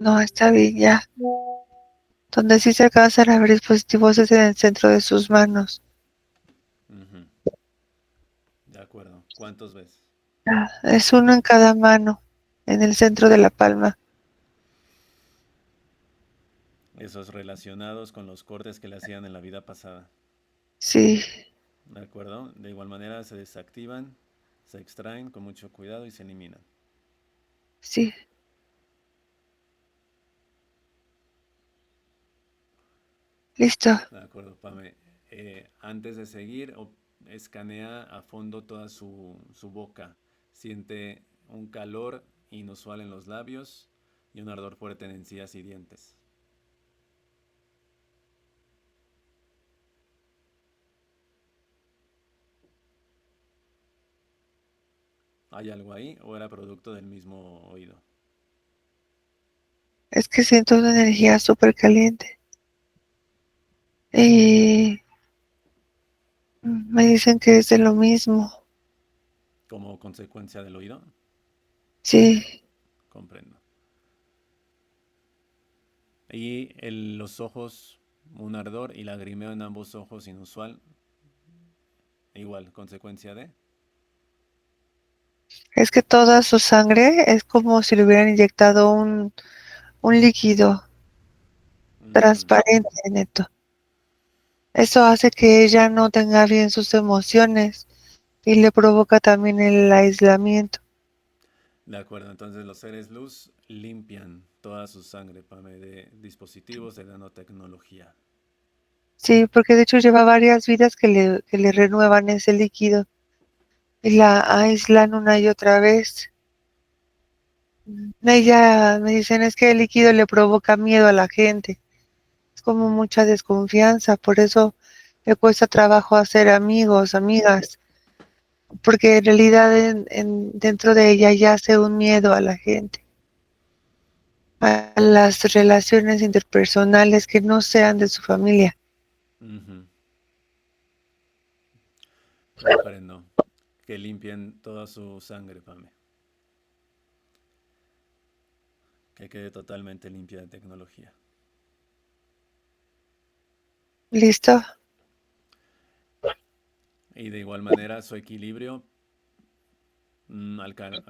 no, está bien ya. Donde sí se alcanzan a ver dispositivos es en el centro de sus manos. Ujú, de acuerdo. ¿Cuántos ves? Es uno en cada mano, en el centro de la palma. Esos relacionados con los cortes que le hacían en la vida pasada. Sí, ¿De acuerdo? De igual manera se desactivan, se extraen con mucho cuidado y se eliminan. sí, listo. De acuerdo, Pame. Antes de seguir, escanea a fondo toda su boca. Siente un calor inusual en los labios y un ardor fuerte en encías y dientes. ¿Hay algo ahí o era producto del mismo oído? Es que siento una energía súper caliente. Y me dicen que es de lo mismo. Como consecuencia del oído. Sí, Comprendo. Y los ojos, un ardor y lagrimeo en ambos ojos inusual. Igual, consecuencia de. es que toda su sangre es como si le hubieran inyectado un líquido Ujú. transparente, neto. Eso hace que ella no tenga bien sus emociones y le provoca también el aislamiento. De acuerdo, entonces los seres luz limpian toda su sangre, Pame, de dispositivos de nanotecnología. Sí, porque de hecho lleva varias vidas que le renuevan ese líquido y la aíslan una y otra vez. Ella me dicen es que el líquido le provoca miedo a la gente, es como mucha desconfianza, por eso le cuesta trabajo hacer amigos, amigas, porque en realidad dentro de ella yace un miedo a la gente, a las relaciones interpersonales que no sean de su familia. Ujú. Comprendo. Que limpien toda su sangre, Pame. Que quede totalmente limpia de tecnología. ¿Listo? Y de igual manera su equilibrio,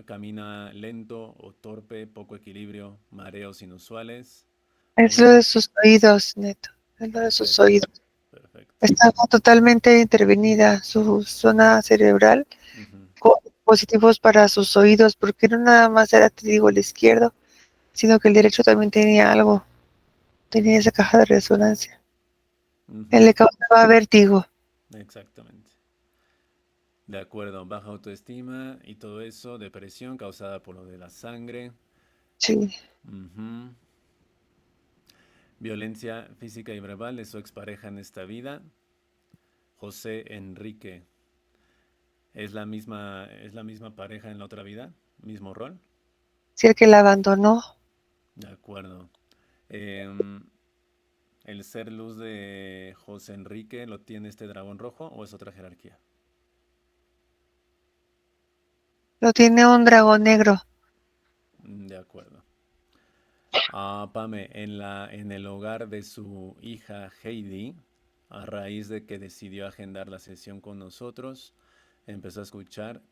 camina lento o torpe, poco equilibrio, mareos inusuales. Es lo Un... de sus oídos, Neto, es lo de sus Perfecto, oídos. perfecto. Está totalmente intervenida su zona cerebral Ujú, con dispositivos para sus oídos, porque no nada más era, te digo, el izquierdo, sino que el derecho también tenía algo, tenía esa caja de resonancia. Él ujú. le causaba vértigo. Exactamente. De acuerdo, baja autoestima y todo eso, depresión causada por lo de la sangre. Sí, Ujú. Violencia física y verbal de su expareja en esta vida. José Enrique. Es la misma pareja en la otra vida? ¿Mismo rol? sí, el que la abandonó. De acuerdo. Em, ¿El ser luz de José Enrique lo tiene este dragón rojo o es otra jerarquía? Lo tiene un dragón negro. De acuerdo. Pame, en el hogar de su hija Heidi, a raíz de que decidió agendar la sesión con nosotros, empezó a escuchar,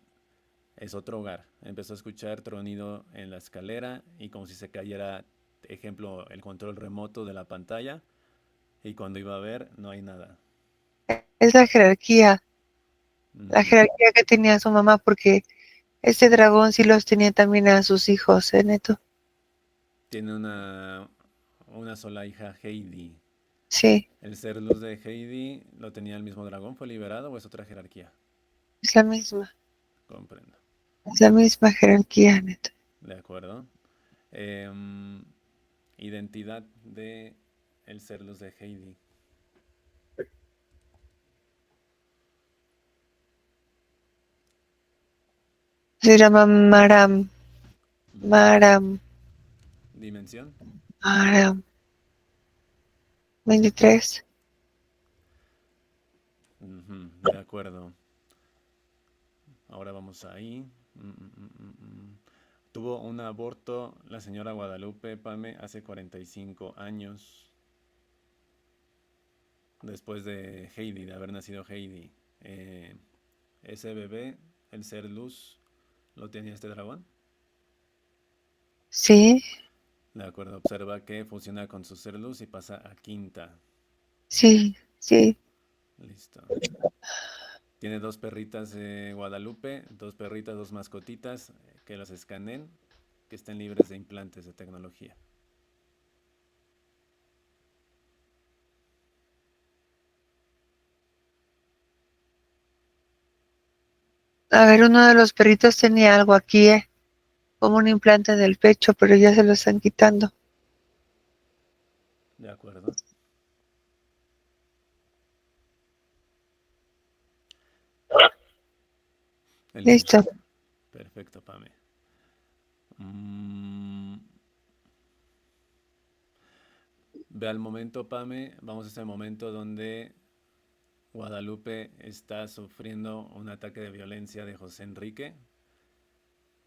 es otro hogar, empezó a escuchar tronido en la escalera y como si se cayera, ejemplo, el control remoto de la pantalla y cuando iba a ver no hay nada. Es la Ujú. jerarquía que tenía su mamá, porque este dragón sí los tenía también a sus hijos, Neto. Tiene una sola hija, Heidi. Sí, ¿El ser luz de Heidi lo tenía el mismo dragón? ¿Fue liberado o es otra jerarquía? Comprendo. es la misma jerarquía, Neto. De acuerdo. Em, Identidad de el ser luz de Heidi. Se llama Maram, Ujú. Maram, Dimensión. Maram. 23. Ujú. De acuerdo. Ahora vamos ahí. Tuvo un aborto la señora Guadalupe Pame hace 45 años. Después de Heidi, de haber nacido Heidi. Eh, Ese bebé, el ser luz, lo tenía este dragón. Sí, De acuerdo, observa que fusiona con su ser luz y pasa a quinta. sí, sí. Listo. Tiene dos perritas de Guadalupe, dos perritas, dos mascotitas que las escaneen, que estén libres de implantes de tecnología. A ver, uno de los perritos tenía algo aquí, como un implante en el pecho, pero ya se lo están quitando. De acuerdo. Listo. Listo. Perfecto, Pame. Mm, Ve al momento, Pame, vamos a ese momento donde Guadalupe está sufriendo un ataque de violencia de José Enrique,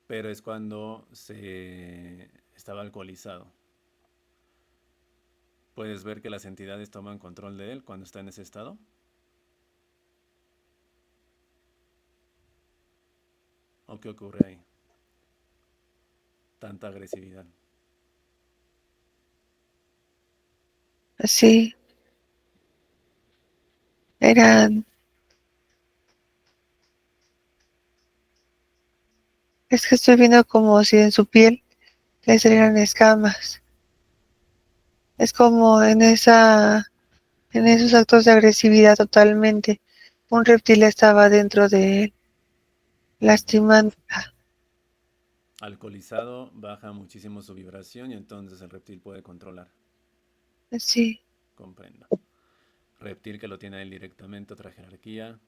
pero es cuando se estaba alcoholizado. ¿Puedes ver que las entidades toman control de él cuando está en ese estado? ¿O qué ocurre ahí? Tanta agresividad. Sí, eran, es que estoy viendo como si en su piel le salieran escamas. Es como en esos actos de agresividad totalmente. Un reptil estaba dentro de él, lastimando. Alcoholizado baja muchísimo su vibración y entonces el reptil puede controlar. Sí, Comprendo. Reptil que lo tiene a él directamente, otra jerarquía.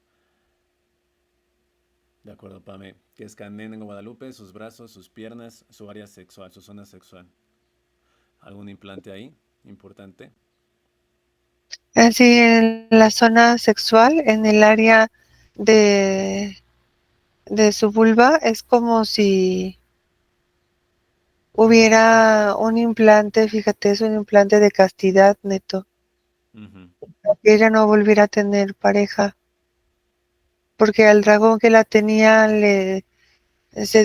De acuerdo, Pame. Que escaneen en Guadalupe sus brazos, sus piernas, su área sexual, su zona sexual. ¿Algún implante ahí? Importante. así en la zona sexual, en el área de, de su vulva, es como si hubiera un implante, fíjate, es un implante de castidad neto, Ujú. que ella no volviera a tener pareja, porque al dragón que la tenía se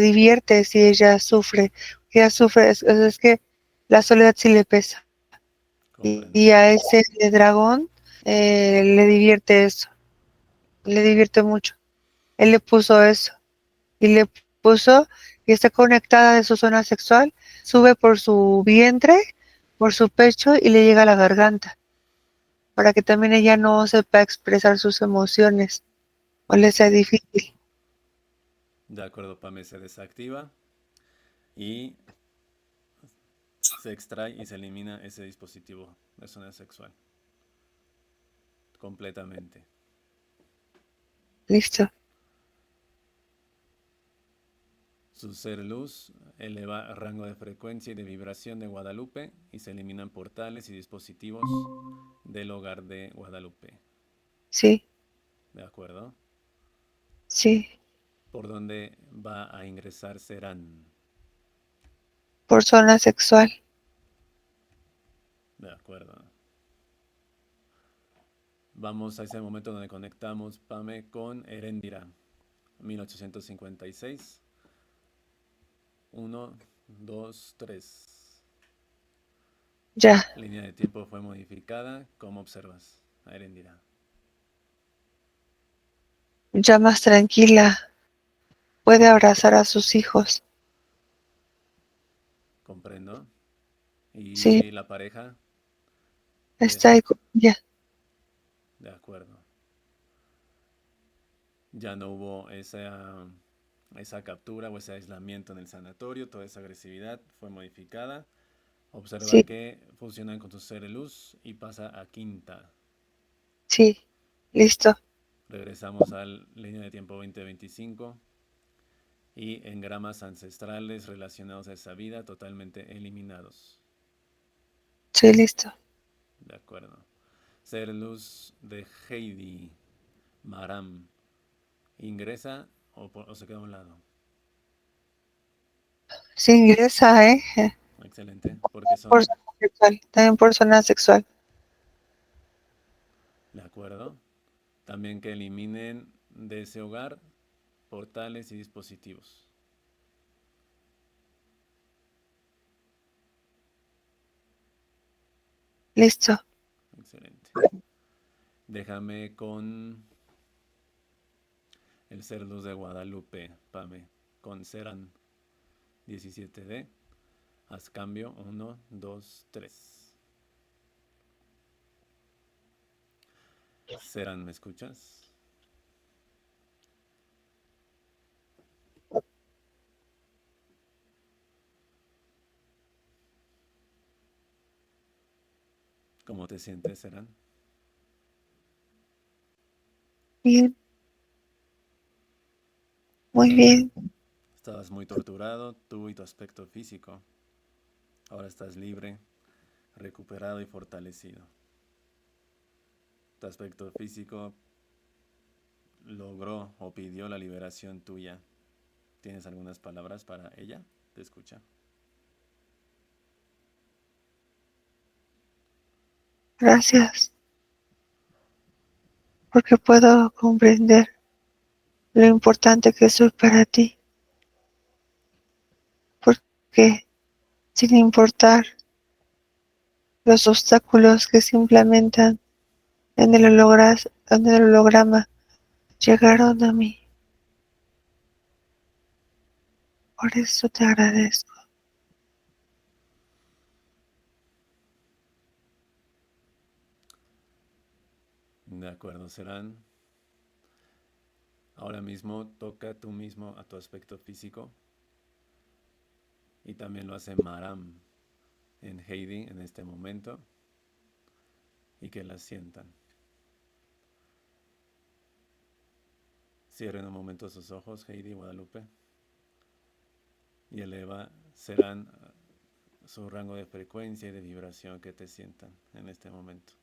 divierte si ella sufre. Ella sufre, es que la soledad sí le pesa. Y Comprendo. a ese dragón le divierte eso, le divierte mucho. Él le puso eso y le puso y está conectada de su zona sexual, sube por su vientre, por su pecho y le llega a la garganta, para que también ella no sepa expresar sus emociones o le sea difícil. De acuerdo, Pame se desactiva y se extrae y se elimina ese dispositivo de zona sexual. Completamente. Listo. Su ser luz eleva el rango de frecuencia y de vibración de Guadalupe y se eliminan portales y dispositivos del hogar de Guadalupe. Sí, ¿De acuerdo? sí, ¿Por dónde va a ingresar Serán? por zona sexual. ¿De acuerdo? Vamos a ese momento donde conectamos Pame con Erendira, 1856. 1, 2, 3. Ya, Línea de tiempo fue modificada. ¿Cómo observas a Erendira? ya más tranquila, puede abrazar a sus hijos. Comprendo. Sí, ¿Y la pareja de está ahí con ella. De acuerdo. Ya no hubo esa captura o ese aislamiento en el sanatorio, toda esa agresividad fue modificada. Observa Sí, que fusionan con su ser de luz y pasa a quinta. sí, listo. Regresamos a la línea de tiempo 2025 y engramas ancestrales relacionados a esa vida totalmente eliminados. Sí, listo. De acuerdo. Ser luz de Heidi Maram. ¿Ingresa o se queda a un lado? Sí, ingresa, ¿eh? Excelente, porque Por son, zona sexual, también por zona sexual. de acuerdo. También que eliminen de ese hogar portales y dispositivos. Listo. Excelente. Déjame con el ser luz de Guadalupe, Pame, con Seran 17D. Haz cambio 1, 2, 3. Seran, ¿me escuchas? ¿Cómo te sientes, Seran? Bien, muy bien. Estabas muy torturado, tú y tu aspecto físico. Ahora estás libre, recuperado y fortalecido. Tu aspecto físico logró o pidió la liberación tuya. ¿Tienes algunas palabras para ella? Te escucha. Gracias, porque puedo comprender lo importante que soy para ti, porque sin importar los obstáculos que se implementan en el holograma, llegaron a mí. Por eso te agradezco. De acuerdo, Serán. Ahora mismo toca tú mismo a tu aspecto físico. Y también lo hace Maram en Heidi en este momento. Y que la sientan. Cierren un momento sus ojos, Heidi y Guadalupe. Y eleva Serán su rango de frecuencia y de vibración que te sientan en este momento.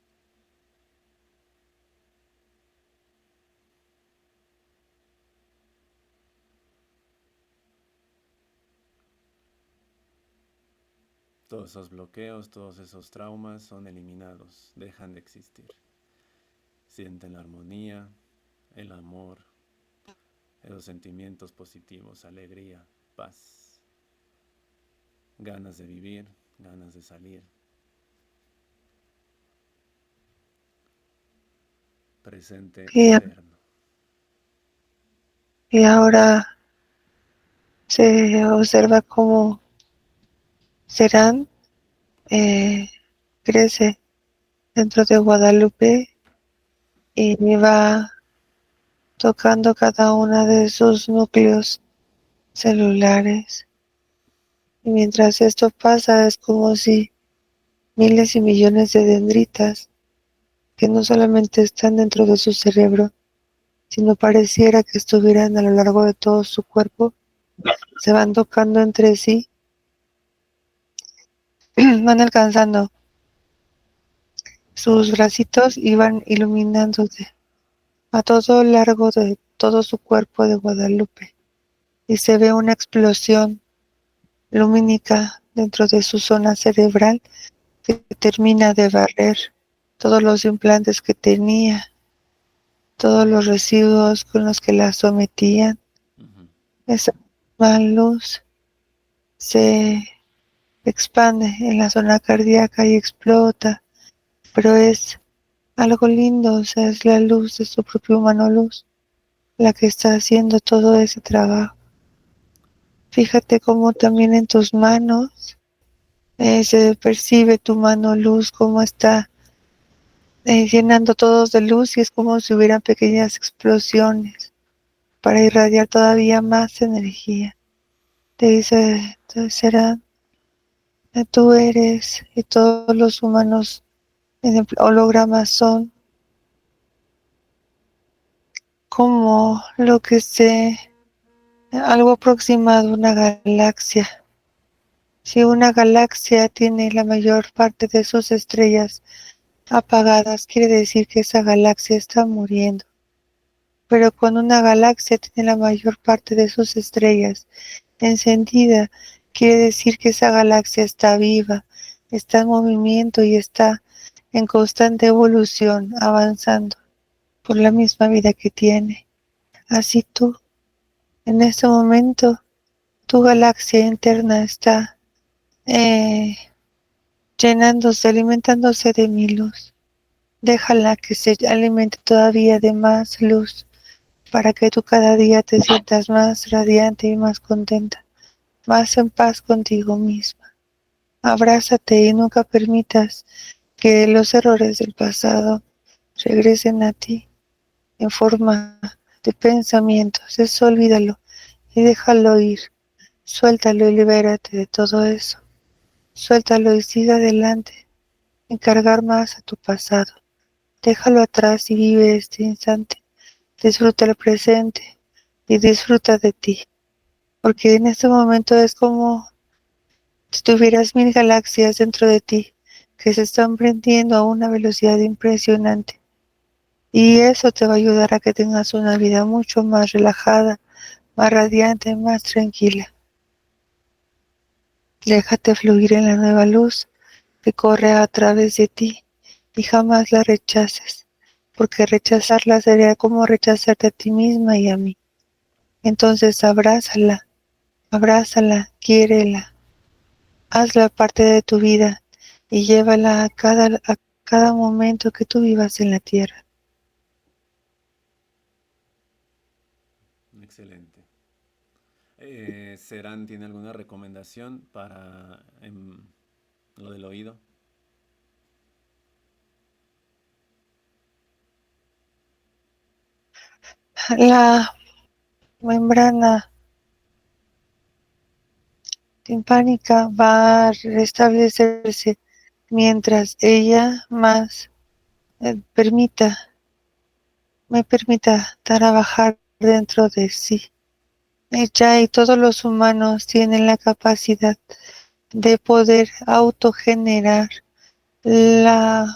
Todos esos bloqueos, todos esos traumas son eliminados, dejan de existir. Sienten la armonía, el amor, esos sentimientos positivos, alegría, paz, ganas de vivir, ganas de salir. Presente eterno. Y ahora se observa cómo Serán crece dentro de Guadalupe y va tocando cada uno de sus núcleos celulares. Y mientras esto pasa, es como si miles y millones de dendritas que no solamente están dentro de su cerebro, sino pareciera que estuvieran a lo largo de todo su cuerpo, se van tocando entre sí, van alcanzando sus bracitos y van iluminándose a todo lo largo de todo su cuerpo de Guadalupe. Y se ve una explosión lumínica dentro de su zona cerebral que termina de barrer todos los implantes que tenía, todos los residuos con los que la sometían. Esa luz se expande en la zona cardíaca y explota, pero es algo lindo, o sea, es la luz de su propio humano luz la que está haciendo todo ese trabajo. Fíjate cómo también en tus manos se percibe tu mano luz, cómo está llenando todos de luz y es como si hubieran pequeñas explosiones para irradiar todavía más energía. Te dice, Serán, tú eres y todos los humanos en el holograma son como lo que algo aproximado a una galaxia. Si una galaxia tiene la mayor parte de sus estrellas apagadas, quiere decir que esa galaxia está muriendo. Pero cuando una galaxia tiene la mayor parte de sus estrellas encendida, quiere decir que esa galaxia está viva, está en movimiento y está en constante evolución, avanzando por la misma vida que tiene. Así tú, en este momento, tu galaxia interna está llenándose, alimentándose de mi luz. Déjala que se alimente todavía de más luz para que tú cada día te sientas más radiante y más contenta, más en paz contigo misma. Abrázate y nunca permitas que los errores del pasado regresen a ti en forma de pensamientos. Eso olvídalo y déjalo ir. Suéltalo y libérate de todo eso. Suéltalo y sigue adelante. Encargar más a tu pasado. Déjalo atrás y vive este instante. Disfruta el presente y disfruta de ti. Porque en este momento es como si tuvieras 1000 galaxias dentro de ti que se están prendiendo a una velocidad impresionante. Y eso te va a ayudar a que tengas una vida mucho más relajada, más radiante, más tranquila. Déjate fluir en la nueva luz que corre a través de ti y jamás la rechaces, porque rechazarla sería como rechazarte a ti misma y a mí. Entonces abrázala, abrázala, quiérela, hazla parte de tu vida y llévala a cada momento que tú vivas en la tierra. Excelente. ¿Serán tiene alguna recomendación para lo del oído? La membrana timpánica va a restablecerse mientras ella más permita, me permita trabajar dentro de sí. Ella y todos los humanos tienen la capacidad de poder autogenerar la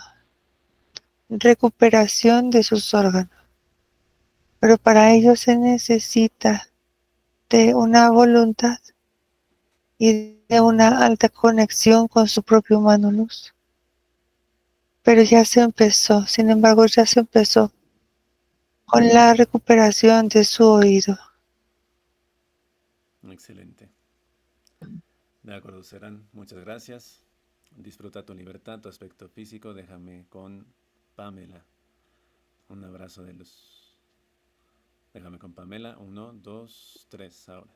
recuperación de sus órganos, pero para ello se necesita de una voluntad y de una alta conexión con su propio humano luz. Pero ya se empezó, sin embargo, ya se empezó con la recuperación de su oído. Excelente. De acuerdo, Serán. Muchas gracias. Disfruta tu libertad, tu aspecto físico. Déjame con Pamela. Un abrazo de luz. Déjame con Pamela. 1, 2, 3. Ahora.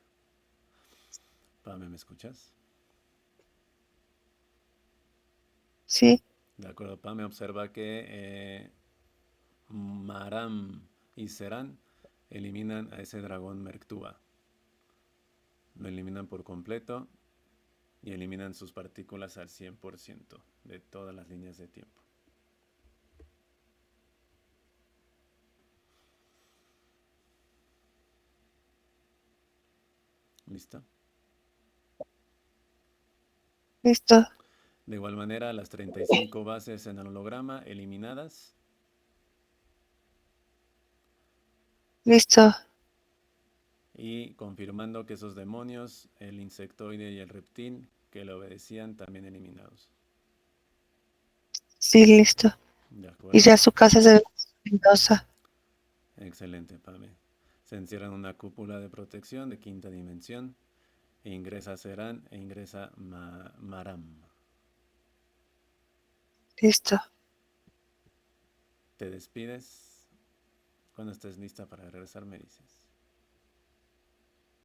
Pame, ¿me escuchas? Sí, De acuerdo, Pame. Observa que Maram y Serán eliminan a ese dragón Merktúa. Lo eliminan por completo y eliminan sus partículas al 100% de todas las líneas de tiempo. ¿Listo? listo, De igual manera, las 35 bases en el holograma eliminadas. listo, Y confirmando que esos demonios, el insectoide y el reptil que le obedecían, también eliminados. sí, listo. ¿De Y acuerdo? ya su casa se ve luminosa. Excelente, Pame. Se encierra en una cúpula de protección de quinta dimensión. E ingresa Serán e ingresa Maram. Listo. Te despides. Cuando estés lista para regresar, me dices.